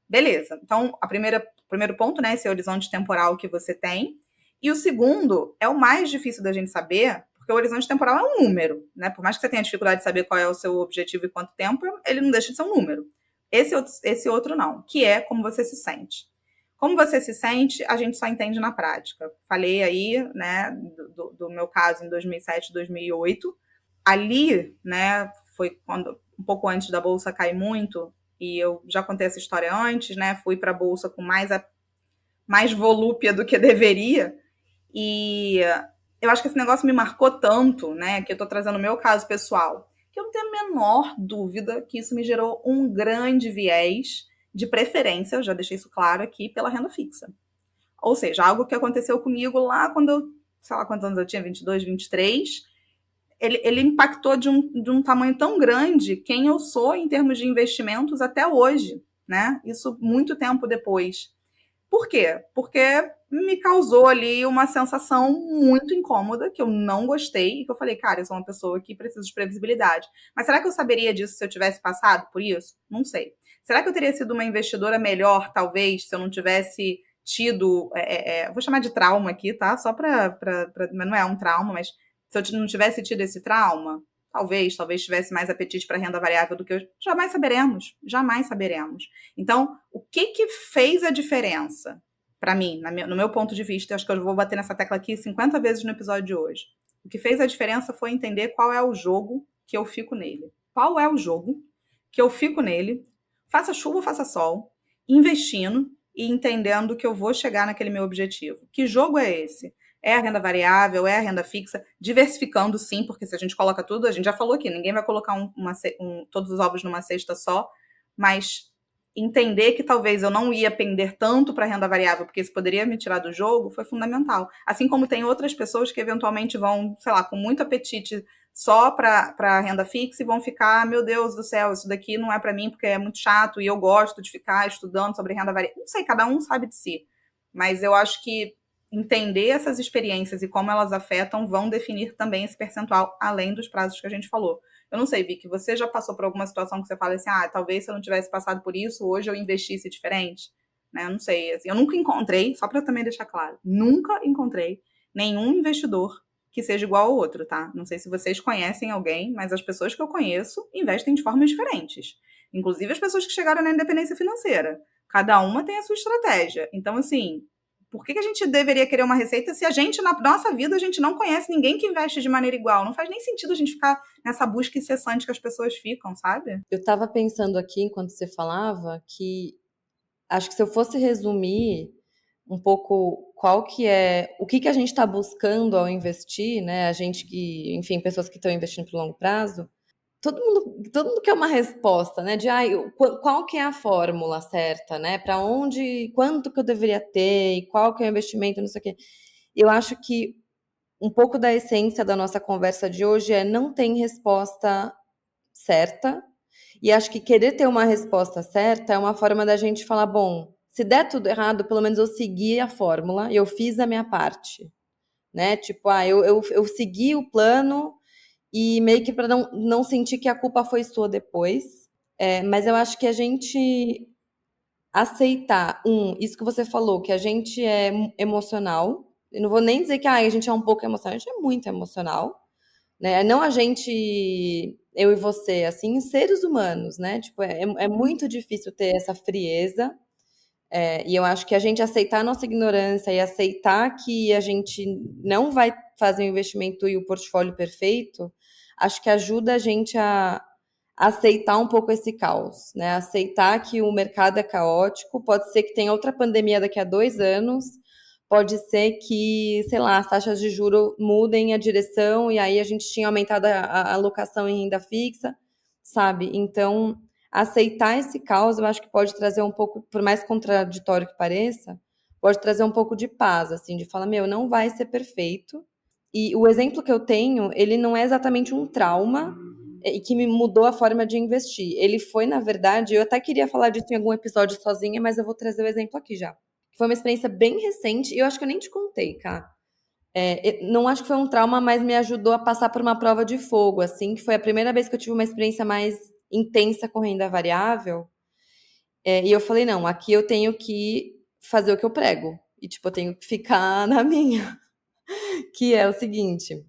Beleza. Então, primeiro ponto, né, esse horizonte temporal que você tem. E o segundo é o mais difícil da gente saber, porque o horizonte temporal é um número, né? Por mais que você tenha dificuldade de saber qual é o seu objetivo e quanto tempo, ele não deixa de ser um número. Esse outro não, que é como você se sente. Como você se sente, a gente só entende na prática. Falei aí, né, do meu caso em 2007, 2008. Ali, né, foi quando um pouco antes da bolsa cair muito, e eu já contei essa história antes, né? Fui para a bolsa com mais volúpia do que deveria. E eu acho que esse negócio me marcou tanto, né, que eu tô trazendo o meu caso pessoal, que eu não tenho a menor dúvida que isso me gerou um grande viés de preferência, eu já deixei isso claro aqui, pela renda fixa. Ou seja, algo que aconteceu comigo lá quando eu, sei lá quantos anos eu tinha, 22, 23, ele impactou de um tamanho tão grande quem eu sou em termos de investimentos até hoje, né? Isso muito tempo depois. Por quê? Porque me causou ali uma sensação muito incômoda, que eu não gostei, e que eu falei, cara, eu sou uma pessoa que precisa de previsibilidade. Mas será que eu saberia disso se eu tivesse passado por isso? Não sei. Será que eu teria sido uma investidora melhor, talvez, se eu não tivesse tido, vou chamar de trauma aqui, tá? Só mas não é um trauma, mas se eu não tivesse tido esse trauma, talvez tivesse mais apetite para renda variável do que eu. Jamais saberemos. Jamais saberemos. Então, o que fez a diferença? Para mim, no meu ponto de vista, acho que eu vou bater nessa tecla aqui 50 vezes no episódio de hoje. O que fez a diferença foi entender qual é o jogo que eu fico nele. Qual é o jogo que eu fico nele, faça chuva ou faça sol, investindo e entendendo que eu vou chegar naquele meu objetivo. Que jogo é esse? É a renda variável, é a renda fixa, diversificando sim, porque se a gente coloca tudo, a gente já falou aqui, ninguém vai colocar todos os ovos numa cesta só, mas entender que talvez eu não ia pender tanto para a renda variável, porque isso poderia me tirar do jogo, foi fundamental. Assim como tem outras pessoas que eventualmente vão, sei lá, com muito apetite só para a renda fixa e vão ficar, meu Deus do céu, isso daqui não é para mim porque é muito chato e eu gosto de ficar estudando sobre renda variável. Não sei, cada um sabe de si. Mas eu acho que entender essas experiências e como elas afetam vão definir também esse percentual, além dos prazos que a gente falou. Eu não sei, Vicky, você já passou por alguma situação que você fala assim, talvez se eu não tivesse passado por isso, hoje eu investisse diferente? Né? Eu não sei, assim, eu nunca encontrei, só para também deixar claro, nunca encontrei nenhum investidor que seja igual ao outro, tá? Não sei se vocês conhecem alguém, mas as pessoas que eu conheço investem de formas diferentes. Inclusive as pessoas que chegaram na independência financeira. Cada uma tem a sua estratégia. Então, assim, por que a gente deveria querer uma receita se a gente, na nossa vida, a gente não conhece ninguém que investe de maneira igual? Não faz nem sentido a gente ficar nessa busca incessante que as pessoas ficam, sabe? Eu estava pensando aqui, enquanto você falava, que acho que se eu fosse resumir um pouco qual que é, o que que a gente está buscando ao investir, né? A gente que, enfim, pessoas que estão investindo por longo prazo, todo mundo quer uma resposta, né? De qual que é a fórmula certa, né? Para onde, quanto que eu deveria ter, e qual que é o investimento, não sei o quê. Eu acho que um pouco da essência da nossa conversa de hoje é não tem resposta certa. E acho que querer ter uma resposta certa é uma forma da gente falar, bom, se der tudo errado, pelo menos eu segui a fórmula, eu fiz a minha parte, né? Tipo, eu segui o plano e meio que para não sentir que a culpa foi sua depois. Mas eu acho que a gente aceitar, isso que você falou, que a gente é emocional. Eu não vou nem dizer que a gente é um pouco emocional, a gente é muito emocional, né? Não a gente, eu e você, assim, seres humanos, né? Tipo, é muito difícil ter essa frieza. E eu acho que a gente aceitar a nossa ignorância e aceitar que a gente não vai fazer o investimento e o portfólio perfeito, acho que ajuda a gente a aceitar um pouco esse caos, né? Aceitar que o mercado é caótico, pode ser que tenha outra pandemia daqui a 2 anos, pode ser que, sei lá, as taxas de juro mudem a direção e aí a gente tinha aumentado a alocação em renda fixa, sabe? Então, aceitar esse caos, eu acho que pode trazer um pouco, por mais contraditório que pareça, pode trazer um pouco de paz, assim, de falar, meu, não vai ser perfeito. E o exemplo que eu tenho, ele não é exatamente um trauma e que me mudou a forma de investir. Ele foi, na verdade, eu até queria falar disso em algum episódio sozinha, mas eu vou trazer o exemplo aqui já. Foi uma experiência bem recente e eu acho que eu nem te contei, cara. Não acho que foi um trauma, mas me ajudou a passar por uma prova de fogo, assim, que foi a primeira vez que eu tive uma experiência mais intensa com renda variável. E eu falei, não, aqui eu tenho que fazer o que eu prego. E, tipo, eu tenho que ficar na minha. Que é o seguinte,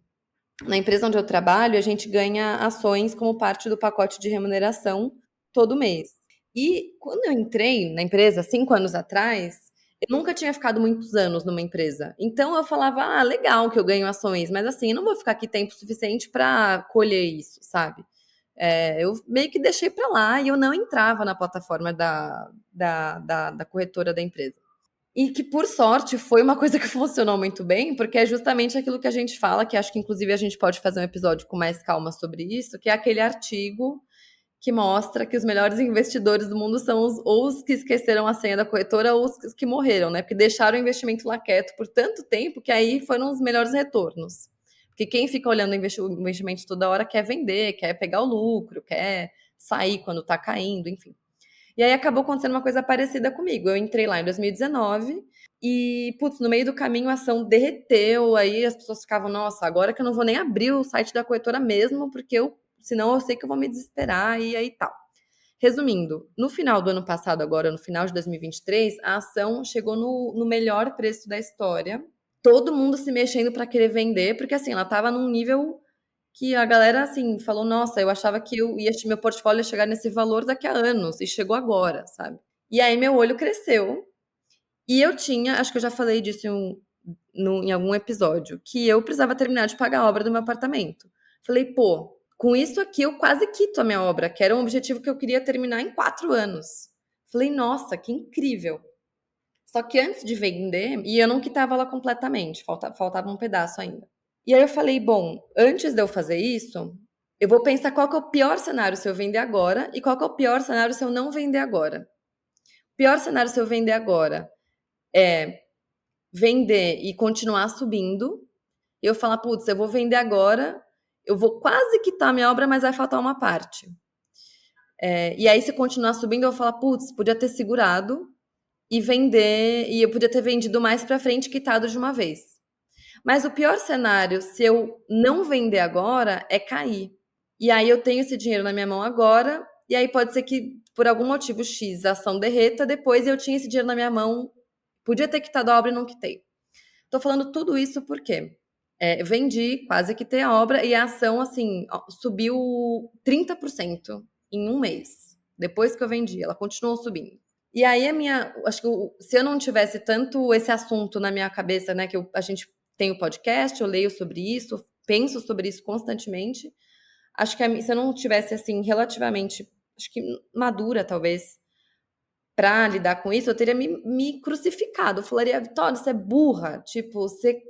na empresa onde eu trabalho, a gente ganha ações como parte do pacote de remuneração todo mês. E quando eu entrei na empresa, 5 anos atrás, eu nunca tinha ficado muitos anos numa empresa. Então eu falava, legal que eu ganho ações, mas assim, eu não vou ficar aqui tempo suficiente para colher isso, sabe? Eu meio que deixei para lá e eu não entrava na plataforma da corretora da empresa. E que, por sorte, foi uma coisa que funcionou muito bem, porque é justamente aquilo que a gente fala, que acho que inclusive a gente pode fazer um episódio com mais calma sobre isso, que é aquele artigo que mostra que os melhores investidores do mundo são ou os que esqueceram a senha da corretora ou os que morreram, né? Porque deixaram o investimento lá quieto por tanto tempo que aí foram os melhores retornos. Porque quem fica olhando o investimento toda hora quer vender, quer pegar o lucro, quer sair quando tá caindo, enfim. E aí acabou acontecendo uma coisa parecida comigo. Eu entrei lá em 2019 e, putz, no meio do caminho a ação derreteu, aí as pessoas ficavam, nossa, agora que eu não vou nem abrir o site da corretora mesmo, porque senão eu sei que eu vou me desesperar e aí tal. Resumindo, no final do ano passado, agora no final de 2023, a ação chegou no melhor preço da história. Todo mundo se mexendo para querer vender, porque assim, ela estava num nível que a galera, assim, falou: "Nossa, eu achava que meu portfólio ia chegar nesse valor daqui a anos, e chegou agora", sabe. E aí meu olho cresceu, e eu tinha, acho que eu já falei disso em algum episódio, que eu precisava terminar de pagar a obra do meu apartamento. Falei: "Pô, com isso aqui eu quase quito a minha obra", que era um objetivo que eu queria terminar em 4 anos. Falei: "Nossa, que incrível". Só que antes de vender, e eu não quitava ela completamente, faltava um pedaço ainda. E aí eu falei, bom, antes de eu fazer isso, eu vou pensar qual que é o pior cenário se eu vender agora e qual que é o pior cenário se eu não vender agora. O pior cenário se eu vender agora é vender e continuar subindo. E eu falar, putz, eu vou vender agora, eu vou quase quitar minha obra, mas vai faltar uma parte. E aí, se continuar subindo, eu vou falar, putz, podia ter segurado e vender, e eu podia ter vendido mais para frente, quitado de uma vez. Mas o pior cenário, se eu não vender agora, é cair. E aí eu tenho esse dinheiro na minha mão agora, e aí pode ser que, por algum motivo X, a ação derreta, depois eu tinha esse dinheiro na minha mão, podia ter quitado a obra e não quitei. Tô falando tudo isso porque eu vendi, quase quitei a obra, e a ação, assim, subiu 30% em um mês. Depois que eu vendi, ela continuou subindo. E aí acho que se eu não tivesse tanto esse assunto na minha cabeça, né, que a gente tem o podcast, eu leio sobre isso, penso sobre isso constantemente, acho que se eu não tivesse, assim, relativamente, acho que madura, talvez, pra lidar com isso, eu teria me crucificado. Eu falaria, Vitória, você é burra. Tipo, você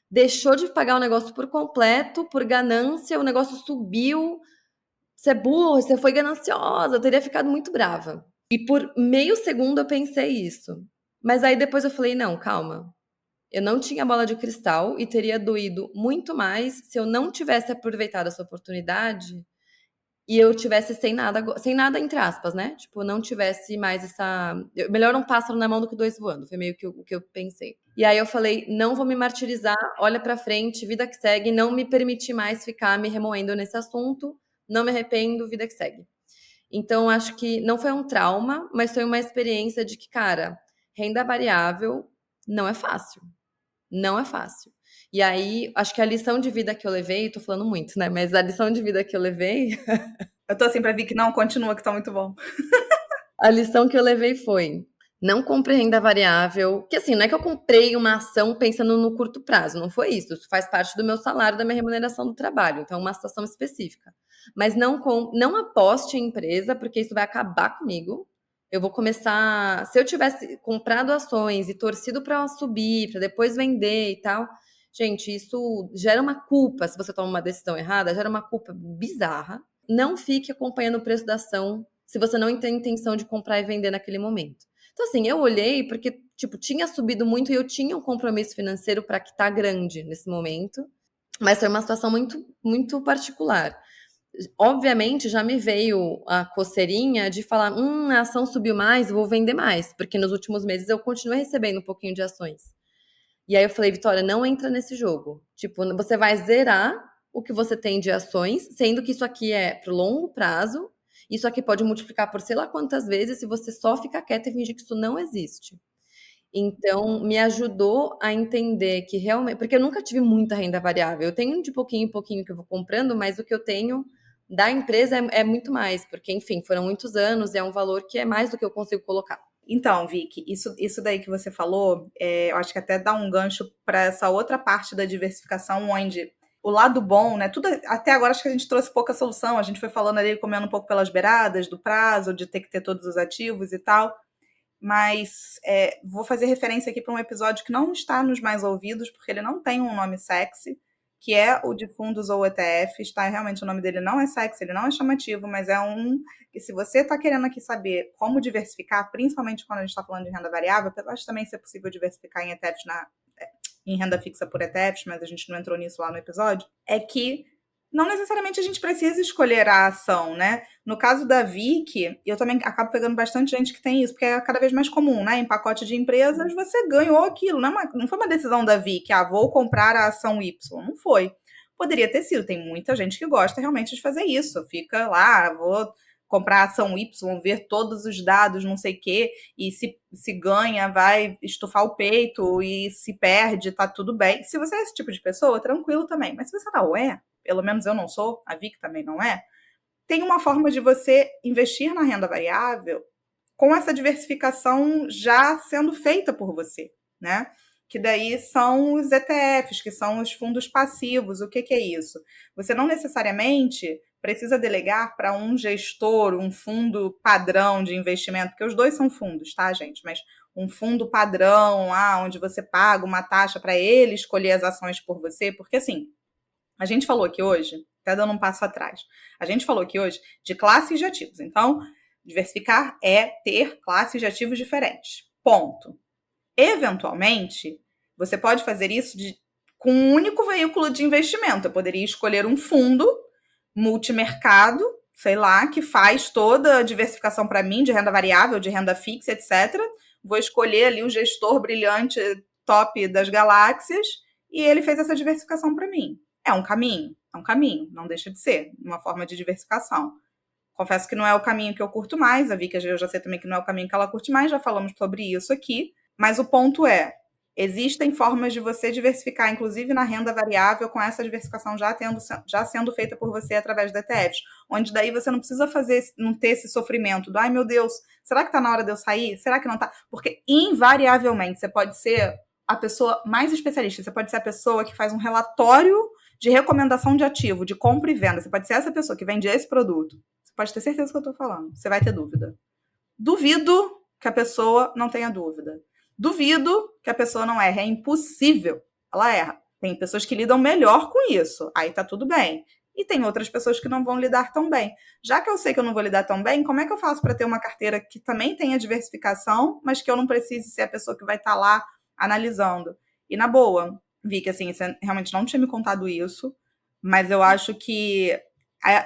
deixou de pagar o negócio por completo, por ganância, o negócio subiu. Você é burra, você foi gananciosa. Eu teria ficado muito brava. E por meio segundo eu pensei isso. Mas aí depois eu falei, não, calma. Eu não tinha bola de cristal e teria doído muito mais se eu não tivesse aproveitado essa oportunidade e eu tivesse sem nada entre aspas, né? Tipo, não tivesse mais essa. Melhor um pássaro na mão do que dois voando. Foi meio que o que eu pensei. E aí eu falei, não vou me martirizar, olha pra frente, vida que segue, não me permitir mais ficar me remoendo nesse assunto, não me arrependo, vida que segue. Então, acho que não foi um trauma, mas foi uma experiência de que, cara, renda variável não é fácil. Não é fácil. E aí, acho que a lição de vida que eu levei, tô falando muito, né? Mas a lição de vida que eu levei, Eu tô assim pra ver que não, continua, que tá muito bom. a lição que eu levei foi: não compre renda variável. Que assim, não é que eu comprei uma ação pensando no curto prazo, não foi isso. Isso faz parte do meu salário, da minha remuneração do trabalho. Então, é uma situação específica. Mas não aposte em empresa, porque isso vai acabar comigo. Eu vou começar. Se eu tivesse comprado ações e torcido para ela subir, para depois vender e tal, gente, isso gera uma culpa. Se você toma uma decisão errada, gera uma culpa bizarra. Não fique acompanhando o preço da ação se você não tem intenção de comprar e vender naquele momento. Então, assim, eu olhei porque, tipo, tinha subido muito e eu tinha um compromisso financeiro para quitar grande nesse momento, mas foi uma situação muito, muito particular. Obviamente, já me veio a coceirinha de falar, a ação subiu mais, vou vender mais, porque nos últimos meses eu continuei recebendo um pouquinho de ações. E aí eu falei, Vitória, não entra nesse jogo. Tipo, você vai zerar o que você tem de ações, sendo que isso aqui é pro longo prazo, isso aqui pode multiplicar por sei lá quantas vezes se você só ficar quieta e fingir que isso não existe. Então, me ajudou a entender que realmente. Porque eu nunca tive muita renda variável. Eu tenho de pouquinho em pouquinho que eu vou comprando, mas o que eu tenho da empresa é muito mais, porque, enfim, foram muitos anos e é um valor que é mais do que eu consigo colocar. Então, Vicky, isso daí que você falou, eu acho que até dá um gancho para essa outra parte da diversificação, onde o lado bom, né? Tudo até agora acho que a gente trouxe pouca solução. A gente foi falando ali, comendo um pouco pelas beiradas do prazo, de ter que ter todos os ativos e tal. Mas vou fazer referência aqui para um episódio que não está nos mais ouvidos, porque ele não tem um nome sexy, que é o de fundos ou ETFs, tá? Realmente o nome dele não é sexy, ele não é chamativo, mas é um que se você está querendo aqui saber como diversificar, principalmente quando a gente está falando de renda variável, apesar de também ser possível diversificar em ETFs em renda fixa por ETFs, mas a gente não entrou nisso lá no episódio, é que não necessariamente a gente precisa escolher a ação, né? No caso da VIC, eu também acabo pegando bastante gente que tem isso, porque é cada vez mais comum, né? Em pacote de empresas, você ganhou aquilo. Não foi uma decisão da VIC, vou comprar a ação Y. Não foi. Poderia ter sido. Tem muita gente que gosta realmente de fazer isso. Fica lá, vou comprar a ação Y, ver todos os dados, não sei o quê, e se ganha, vai estufar o peito, e se perde, tá tudo bem. Se você é esse tipo de pessoa, tranquilo também. Mas se você não é, pelo menos eu não sou, a Vic também não é, tem uma forma de você investir na renda variável com essa diversificação já sendo feita por você, né? Que daí são os ETFs, que são os fundos passivos. O que é isso? Você não necessariamente precisa delegar para um gestor, um fundo padrão de investimento, porque os dois são fundos, tá, gente? Mas um fundo padrão, onde você paga uma taxa para ele escolher as ações por você, porque assim, a gente falou aqui hoje, até dando um passo atrás, a gente falou aqui hoje de classes de ativos. Então, diversificar é ter classes de ativos diferentes. Ponto. Eventualmente, você pode fazer isso com um único veículo de investimento. Eu poderia escolher um fundo multimercado, sei lá, que faz toda a diversificação para mim, de renda variável, de renda fixa, etc., vou escolher ali o gestor brilhante top das galáxias, e ele fez essa diversificação para mim. É um caminho, não deixa de ser uma forma de diversificação. Confesso que não é o caminho que eu curto mais, a Vika eu já sei também que não é o caminho que ela curte mais, já falamos sobre isso aqui, mas o ponto é, existem formas de você diversificar, inclusive na renda variável, com essa diversificação já sendo feita por você através da ETFs, onde daí você não precisa não ter esse sofrimento do, ai meu Deus, será que está na hora de eu sair? Será que não está? Porque invariavelmente você pode ser a pessoa mais especialista, você pode ser a pessoa que faz um relatório de recomendação de ativo, de compra e venda, você pode ser essa pessoa que vende esse produto. Você pode ter certeza do que eu estou falando, você vai ter dúvida. Duvido que a pessoa não tenha dúvida. Duvido que a pessoa não erre. É impossível. Ela erra. Tem pessoas que lidam melhor com isso. Aí tá tudo bem. E tem outras pessoas que não vão lidar tão bem. Já que eu sei que eu não vou lidar tão bem, como é que eu faço para ter uma carteira que também tenha diversificação, mas que eu não precise ser a pessoa que vai estar lá analisando? E na boa, vi que assim, você realmente não tinha me contado isso, mas eu acho que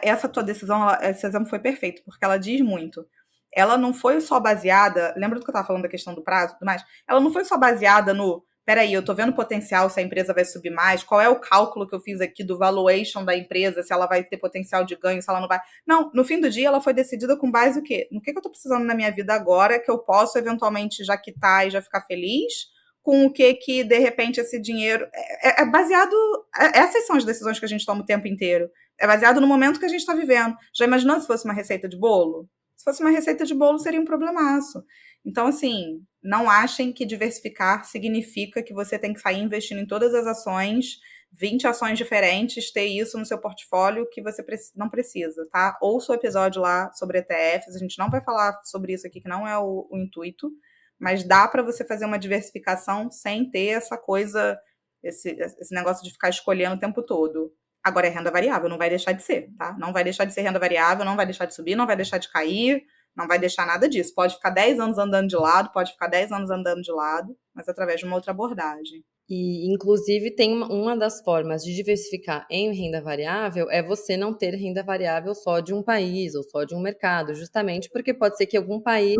essa tua decisão, esse exemplo foi perfeito, porque ela diz muito. Ela não foi só baseada, lembra do que eu estava falando da questão do prazo e tudo mais? Ela não foi só baseada no, peraí, eu tô vendo potencial se a empresa vai subir mais, qual é o cálculo que eu fiz aqui do valuation da empresa, se ela vai ter potencial de ganho, se ela não vai. Não, no fim do dia ela foi decidida com base no quê? No que eu tô precisando na minha vida agora, que eu posso eventualmente já quitar e já ficar feliz, com o que de repente esse dinheiro. É baseado. Essas são as decisões que a gente toma o tempo inteiro. É baseado no momento que a gente está vivendo. Já imaginou se fosse uma receita de bolo? Se fosse uma receita de bolo, seria um problemaço. Então, assim, não achem que diversificar significa que você tem que sair investindo em todas as ações, 20 ações diferentes, ter isso no seu portfólio que você não precisa, tá? Ouça o episódio lá sobre ETFs, a gente não vai falar sobre isso aqui, que não é o intuito, mas dá para você fazer uma diversificação sem ter essa coisa, esse negócio de ficar escolhendo o tempo todo. Agora é renda variável, não vai deixar de ser, tá? Não vai deixar de ser renda variável, não vai deixar de subir, não vai deixar de cair, não vai deixar nada disso. Pode ficar 10 anos andando de lado, pode ficar 10 anos andando de lado, mas através de uma outra abordagem. E, inclusive, tem uma das formas de diversificar em renda variável é você não ter renda variável só de um país ou só de um mercado, justamente porque pode ser que algum país,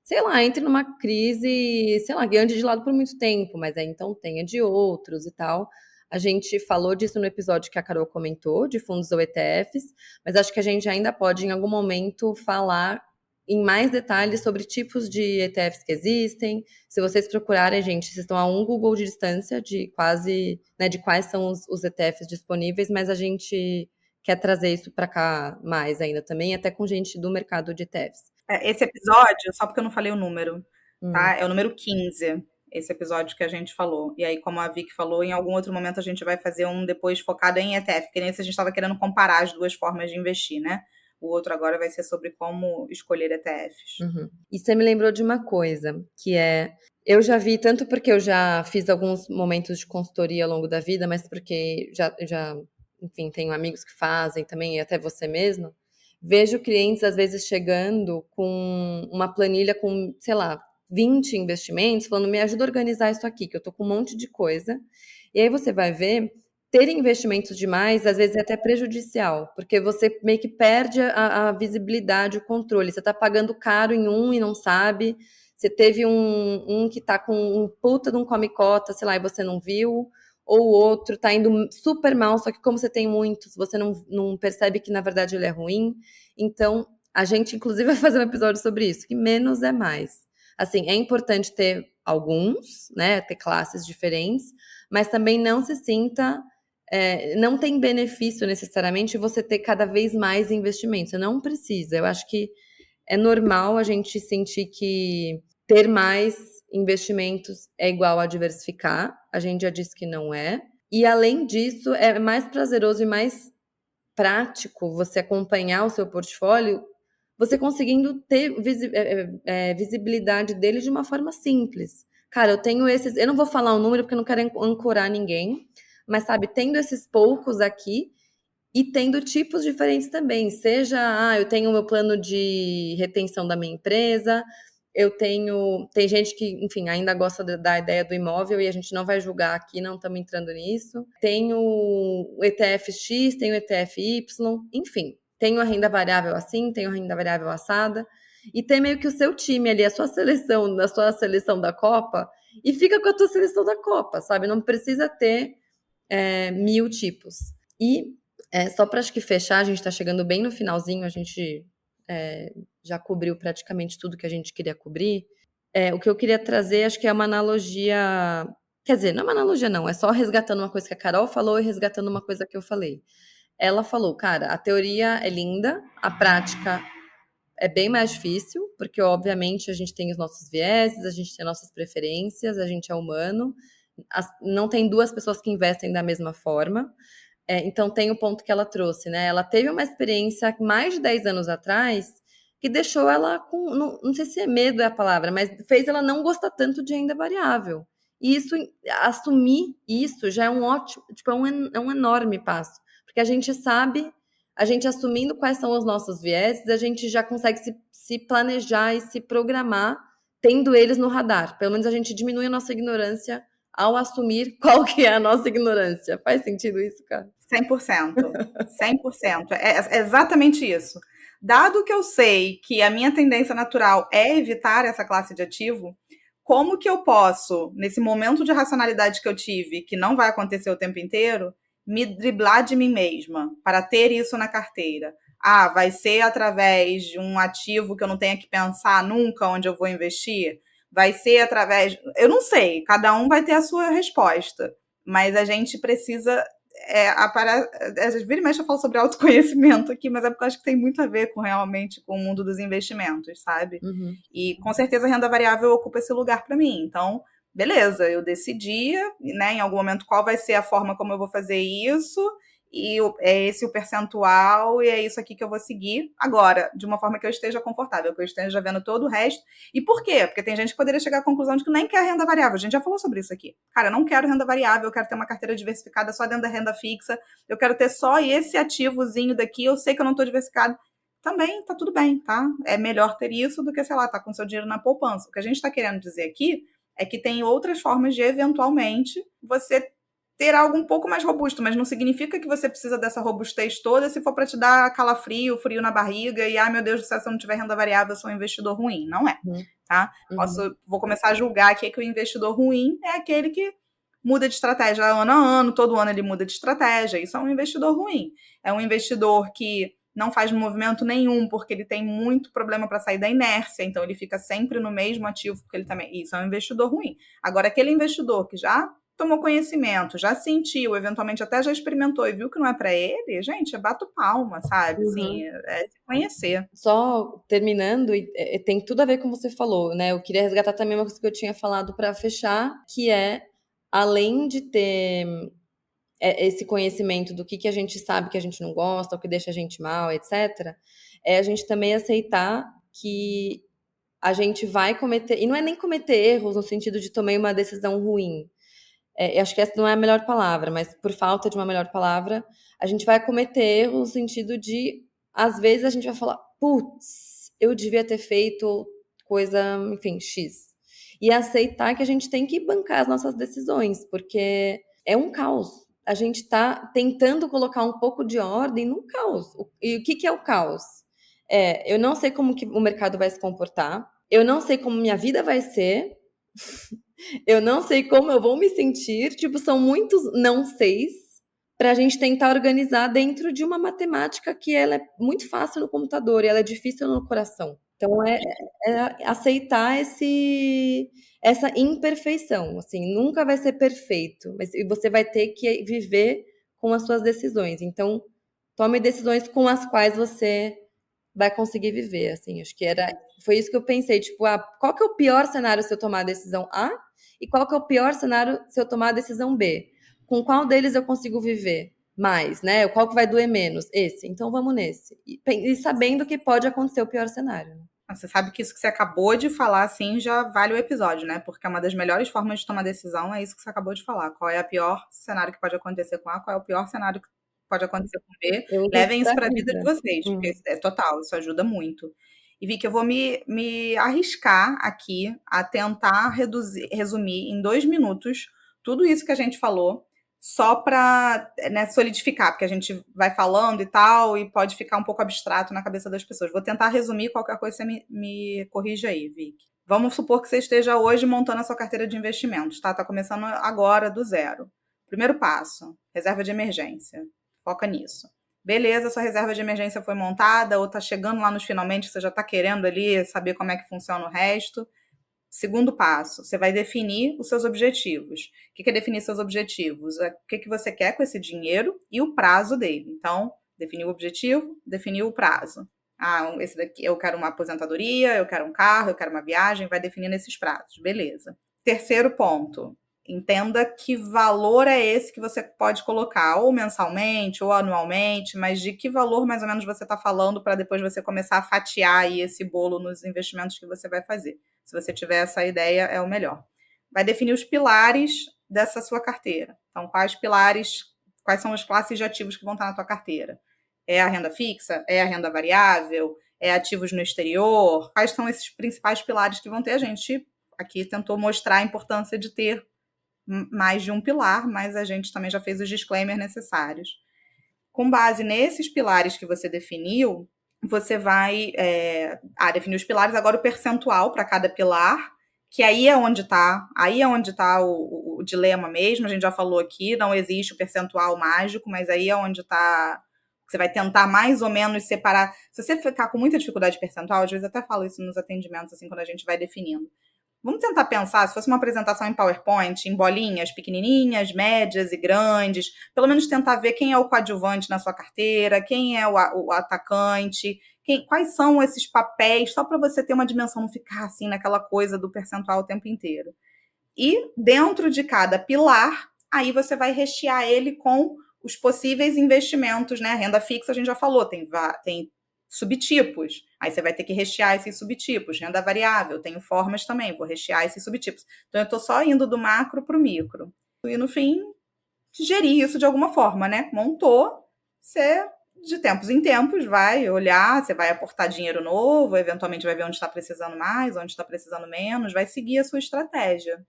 sei lá, entre numa crise, sei lá, que ande de lado por muito tempo, mas aí então tenha de outros e tal. A gente falou disso no episódio que a Carol comentou, de fundos ou ETFs, mas acho que a gente ainda pode, em algum momento, falar em mais detalhes sobre tipos de ETFs que existem. Se vocês procurarem, gente, vocês estão a um Google de distância de quase, né, de quais são os ETFs disponíveis, mas a gente quer trazer isso para cá mais ainda também, até com gente do mercado de ETFs. Esse episódio, só porque eu não falei o número, Hum. tá? É o número 15, esse episódio que a gente falou. E aí, como a Vicky falou, em algum outro momento a gente vai fazer um depois focado em ETF, porque nesse a gente estava querendo comparar as duas formas de investir, né? O outro agora vai ser sobre como escolher ETFs. Uhum. E você me lembrou de uma coisa, que é, eu já vi, tanto porque eu já fiz alguns momentos de consultoria ao longo da vida, mas porque enfim, tenho amigos que fazem também, e até você mesma, vejo clientes às vezes chegando com uma planilha com, sei lá, 20 investimentos, falando, me ajuda a organizar isso aqui, que eu tô com um monte de coisa. E aí você vai ver, ter investimentos demais, às vezes é até prejudicial, porque você meio que perde a visibilidade, o controle. Você está pagando caro em um e não sabe. Você teve um que está com um puta de um come-cota, sei lá, e você não viu. Ou o outro está indo super mal, só que como você tem muitos, você não percebe que na verdade ele é ruim. Então, a gente inclusive vai fazer um episódio sobre isso, que menos é mais. Assim, é importante ter alguns, né, ter classes diferentes, mas também não se sinta não tem benefício necessariamente você ter cada vez mais investimentos. Você não precisa. Eu acho que é normal a gente sentir que ter mais investimentos é igual a diversificar. A gente já disse que não é. E além disso, é mais prazeroso e mais prático você acompanhar o seu portfólio, você conseguindo ter visibilidade dele de uma forma simples. Cara, eu tenho esses. Eu não vou falar o número porque eu não quero ancorar ninguém, mas sabe, tendo esses poucos aqui e tendo tipos diferentes também. Seja, eu tenho o meu plano de retenção da minha empresa, eu tenho. Tem gente que, enfim, ainda gosta da ideia do imóvel e a gente não vai julgar aqui, não estamos entrando nisso. Tenho o ETF X, tenho o ETF Y, enfim. Tenho a renda variável assim, tenho a renda variável assada. e ter meio que o seu time ali, a sua seleção da Copa, e fica com a tua seleção da Copa, sabe? Não precisa ter 1000 tipos. E só para acho que fechar, a gente está chegando bem no finalzinho, a gente já cobriu praticamente tudo que a gente queria cobrir. O que eu queria trazer, acho que é uma analogia. Quer dizer, não é uma analogia, não, é só resgatando uma coisa que a Carol falou e resgatando uma coisa que eu falei. Ela falou, cara, a teoria é linda, a prática é bem mais difícil, porque obviamente a gente tem os nossos vieses, a gente tem nossas preferências, a gente é humano, não tem duas pessoas que investem da mesma forma. Então tem o ponto que ela trouxe, né? Ela teve uma experiência mais de 10 anos atrás que deixou ela com, não sei se é medo é a palavra, mas fez ela não gostar tanto de renda variável. E isso, assumir isso já é um ótimo, tipo, é um enorme passo. Porque a gente sabe, a gente assumindo quais são os nossos vieses, a gente já consegue se planejar e se programar tendo eles no radar. Pelo menos a gente diminui a nossa ignorância ao assumir qual que é a nossa ignorância. Faz sentido isso, cara? 100%. 100%. É exatamente isso. Dado que eu sei que a minha tendência natural é evitar essa classe de ativo, como que eu posso, nesse momento de racionalidade que eu tive, que não vai acontecer o tempo inteiro, me driblar de mim mesma para ter isso na carteira? Ah, vai ser através de um ativo que eu não tenha que pensar nunca onde eu vou investir? Vai ser através. Eu não sei, cada um vai ter a sua resposta, mas a gente precisa vira e mexe eu falo sobre autoconhecimento aqui, mas é porque eu acho que tem muito a ver com realmente com o mundo dos investimentos, sabe? Uhum. E com certeza a renda variável ocupa esse lugar para mim. Então, beleza, eu decidi, né, em algum momento qual vai ser a forma como eu vou fazer isso, e é esse o percentual, e é isso aqui que eu vou seguir agora, de uma forma que eu esteja confortável, que eu esteja vendo todo o resto. E por quê? Porque tem gente que poderia chegar à conclusão de que nem quer renda variável. A gente já falou sobre isso aqui. Cara, eu não quero renda variável, eu quero ter uma carteira diversificada só dentro da renda fixa, eu quero ter só esse ativozinho daqui, eu sei que eu não estou diversificado. Também tá tudo bem, tá? É melhor ter isso do que, sei lá, tá com seu dinheiro na poupança. O que a gente está querendo dizer aqui é que tem outras formas de, eventualmente, você ter algo um pouco mais robusto, mas não significa que você precisa dessa robustez toda se for para te dar calafrio, frio na barriga e, ai meu Deus do céu, se eu não tiver renda variável, eu sou um investidor ruim. Não é, tá? Vou começar a julgar aqui que o investidor ruim é aquele que muda de estratégia ano a ano, todo ano ele muda de estratégia. Isso é um investidor ruim. É um investidor que não faz movimento nenhum porque ele tem muito problema para sair da inércia, então ele fica sempre no mesmo ativo, porque ele também. Isso é um investidor ruim. Agora, aquele investidor que já tomou conhecimento, já sentiu, eventualmente até já experimentou e viu que não é para ele, gente, bato palma, sabe? Assim, é se conhecer. Só terminando, tem tudo a ver com o que você falou, né? Eu queria resgatar também uma coisa que eu tinha falado para fechar, que é, além de ter esse conhecimento do que a gente sabe que a gente não gosta, o que deixa a gente mal, etc., é a gente também aceitar que a gente vai cometer, e não é nem cometer erros no sentido de tomar uma decisão ruim. Eu acho que essa não é a melhor palavra, mas por falta de uma melhor palavra, a gente vai cometer erros no sentido de, às vezes a gente vai falar, putz, eu devia ter feito coisa, enfim, X. E aceitar que a gente tem que bancar as nossas decisões, porque é um caos. A gente está tentando colocar um pouco de ordem no caos. E o que é o caos? Eu não sei como que o mercado vai se comportar, eu não sei como minha vida vai ser, eu não sei como eu vou me sentir. Tipo, são muitos não seis para a gente tentar organizar dentro de uma matemática que ela é muito fácil no computador e ela é difícil no coração. Então, aceitar essa imperfeição. Assim, nunca vai ser perfeito, mas você vai ter que viver com as suas decisões. Então, tome decisões com as quais você vai conseguir viver. Assim, acho que foi isso que eu pensei. Tipo, qual que é o pior cenário se eu tomar a decisão A? E qual que é o pior cenário se eu tomar a decisão B? Com qual deles eu consigo viver mais, né? Qual que vai doer menos? Esse. Então vamos nesse. E sabendo que pode acontecer o pior cenário. Você sabe que isso que você acabou de falar, assim, já vale o episódio, né? Porque é uma das melhores formas de tomar decisão, é isso que você acabou de falar. Qual é o pior cenário que pode acontecer com A, qual é o pior cenário que pode acontecer com B. Eu uso Levem isso pra para a vida de vida. vocês, porque é total, isso ajuda muito. E Vicky, eu vou me arriscar aqui a tentar resumir em 2 minutos tudo isso que a gente falou, só para, né, solidificar, porque a gente vai falando e tal, e pode ficar um pouco abstrato na cabeça das pessoas. Vou tentar resumir, qualquer coisa você me corrige aí, Vic. Vamos supor que você esteja hoje montando a sua carteira de investimentos, tá? Tá começando agora do zero. Primeiro passo, reserva de emergência. Foca nisso. Beleza, sua reserva de emergência foi montada, ou tá chegando lá nos finalmente, você já tá querendo ali saber como é que funciona o resto. Segundo passo, você vai definir os seus objetivos. O que é definir seus objetivos? O que você quer com esse dinheiro e o prazo dele. Então, definir o objetivo, definir o prazo. Ah, esse daqui, eu quero uma aposentadoria, eu quero um carro, eu quero uma viagem, vai definindo esses prazos. Beleza. Terceiro ponto, entenda que valor é esse que você pode colocar, ou mensalmente, ou anualmente, mas de que valor mais ou menos você está falando para depois você começar a fatiar aí esse bolo nos investimentos que você vai fazer. Se você tiver essa ideia, é o melhor. Vai definir os pilares dessa sua carteira. Então, quais pilares, quais são as classes de ativos que vão estar na tua carteira? É a renda fixa? É a renda variável? É ativos no exterior? Quais são esses principais pilares que vão ter? A gente aqui tentou mostrar a importância de ter mais de um pilar, mas a gente também já fez os disclaimers necessários. Com base nesses pilares que você definiu, você vai definir os pilares, agora o percentual para cada pilar, que aí é onde está o dilema mesmo, a gente já falou aqui, não existe o percentual mágico, mas aí é onde está, você vai tentar mais ou menos separar. Se você ficar com muita dificuldade de percentual, às vezes até falo isso nos atendimentos, assim, quando a gente vai definindo. Vamos tentar pensar, se fosse uma apresentação em PowerPoint, em bolinhas pequenininhas, médias e grandes, pelo menos tentar ver quem é o coadjuvante na sua carteira, quem é o atacante, quais são esses papéis, só para você ter uma dimensão, não ficar assim naquela coisa do percentual o tempo inteiro. E dentro de cada pilar, aí você vai rechear ele com os possíveis investimentos, né? A renda fixa a gente já falou, tem subtipos. Aí você vai ter que rechear esses subtipos. Renda variável, tenho formas também, vou rechear esses subtipos. Então, eu estou só indo do macro para o micro. E, no fim, gerir isso de alguma forma, né? Montou, você, de tempos em tempos, vai olhar, você vai aportar dinheiro novo, eventualmente vai ver onde está precisando mais, onde está precisando menos, vai seguir a sua estratégia.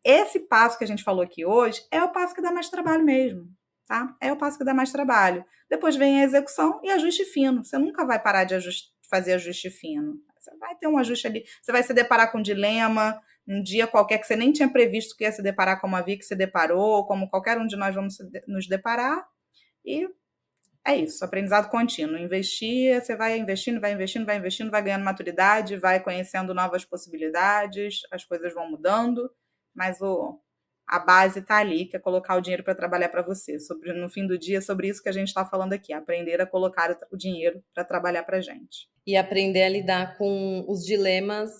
Esse passo que a gente falou aqui hoje é o passo que dá mais trabalho mesmo. Tá? É o passo que dá mais trabalho. Depois vem a execução e ajuste fino. Você nunca vai parar de fazer ajuste fino. Você vai ter um ajuste ali. Você vai se deparar com um dilema, um dia qualquer que você nem tinha previsto que ia se deparar, como a Vicky se deparou, como qualquer um de nós vamos nos deparar. E é isso, aprendizado contínuo. Investir, você vai investindo, vai investindo, vai investindo, vai ganhando maturidade, vai conhecendo novas possibilidades, as coisas vão mudando, mas a base está ali, que é colocar o dinheiro para trabalhar para você. No fim do dia, sobre isso que a gente está falando aqui, aprender a colocar o dinheiro para trabalhar para a gente. E aprender a lidar com os dilemas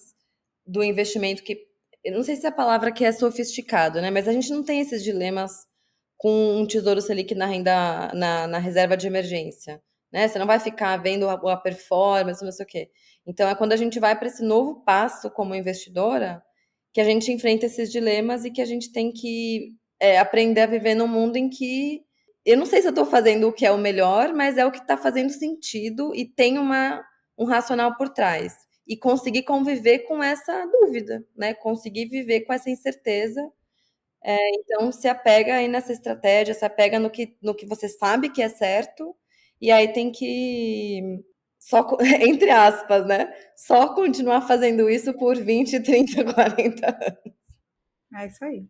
do investimento, que eu não sei se a palavra que é sofisticado, né? Mas a gente não tem esses dilemas com um Tesouro Selic na renda, na reserva de emergência, né? Você não vai ficar vendo a performance, não sei o quê. Então, é quando a gente vai para esse novo passo como investidora que a gente enfrenta esses dilemas e que a gente tem que aprender a viver num mundo em que eu não sei se eu estou fazendo o que é o melhor, mas é o que está fazendo sentido e tem um racional por trás. E conseguir conviver com essa dúvida, né? Conseguir viver com essa incerteza. Então, se apega aí nessa estratégia, se apega no que você sabe que é certo, e aí tem que, só, entre aspas, né? Só continuar fazendo isso por 20, 30, 40 anos. É isso aí.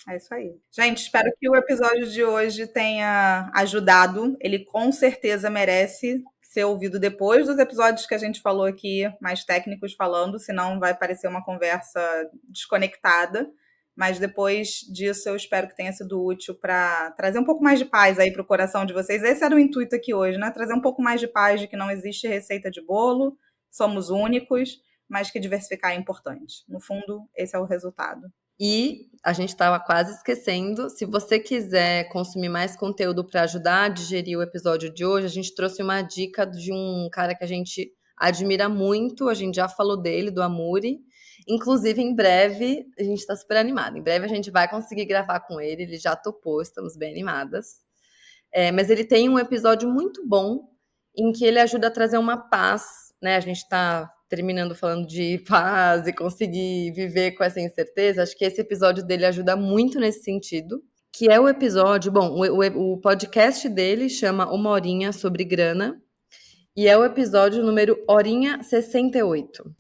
É isso aí. Gente, espero que o episódio de hoje tenha ajudado. Ele com certeza merece ser ouvido depois dos episódios que a gente falou aqui, mais técnicos falando, senão vai parecer uma conversa desconectada. Mas depois disso, eu espero que tenha sido útil para trazer um pouco mais de paz aí para o coração de vocês. Esse era o intuito aqui hoje, né? Trazer um pouco mais de paz de que não existe receita de bolo, somos únicos, mas que diversificar é importante. No fundo, esse é o resultado. E a gente estava quase esquecendo, se você quiser consumir mais conteúdo para ajudar a digerir o episódio de hoje, a gente trouxe uma dica de um cara que a gente admira muito, a gente já falou dele, do Amuri. Inclusive, em breve, a gente está super animado. Em breve a gente vai conseguir gravar com ele já topou, estamos bem animadas. Mas ele tem um episódio muito bom em que ele ajuda a trazer uma paz, né? A gente está terminando falando de paz e conseguir viver com essa incerteza. Acho que esse episódio dele ajuda muito nesse sentido. que é o episódio... Bom, o podcast dele chama Uma Horinha sobre Grana, e é o episódio número Horinha 68.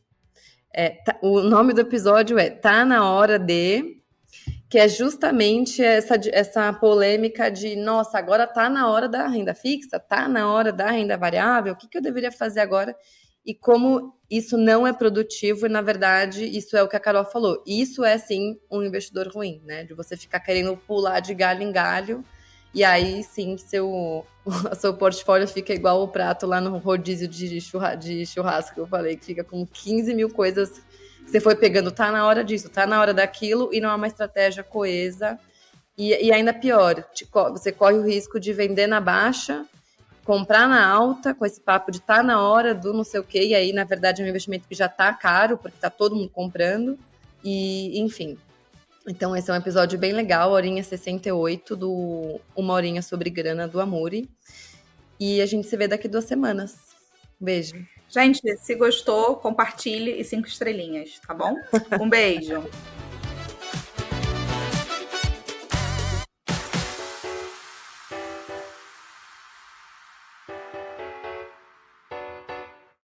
O nome do episódio é Tá na Hora de... Que é justamente essa polêmica de, nossa, agora tá na hora da renda fixa, tá na hora da renda variável, o que eu deveria fazer agora? E como isso não é produtivo, e na verdade, isso é o que a Carol falou. Isso é, sim, um investidor ruim, né? De você ficar querendo pular de galho em galho, e aí, sim, seu portfólio fica igual o prato lá no rodízio de churrasco que eu falei, que fica com 15 mil coisas... Você foi pegando, tá na hora disso, tá na hora daquilo, e não é uma estratégia coesa. E ainda pior, você corre o risco de vender na baixa, comprar na alta, com esse papo de tá na hora do não sei o quê, e aí, na verdade, é um investimento que já tá caro, porque tá todo mundo comprando, e enfim. Então, esse é um episódio bem legal, Horinha 68, do Uma Horinha sobre Grana, do Amuri. E a gente se vê daqui 2 semanas. Beijo. Gente, se gostou, compartilhe e 5 estrelinhas, tá bom? Um beijo.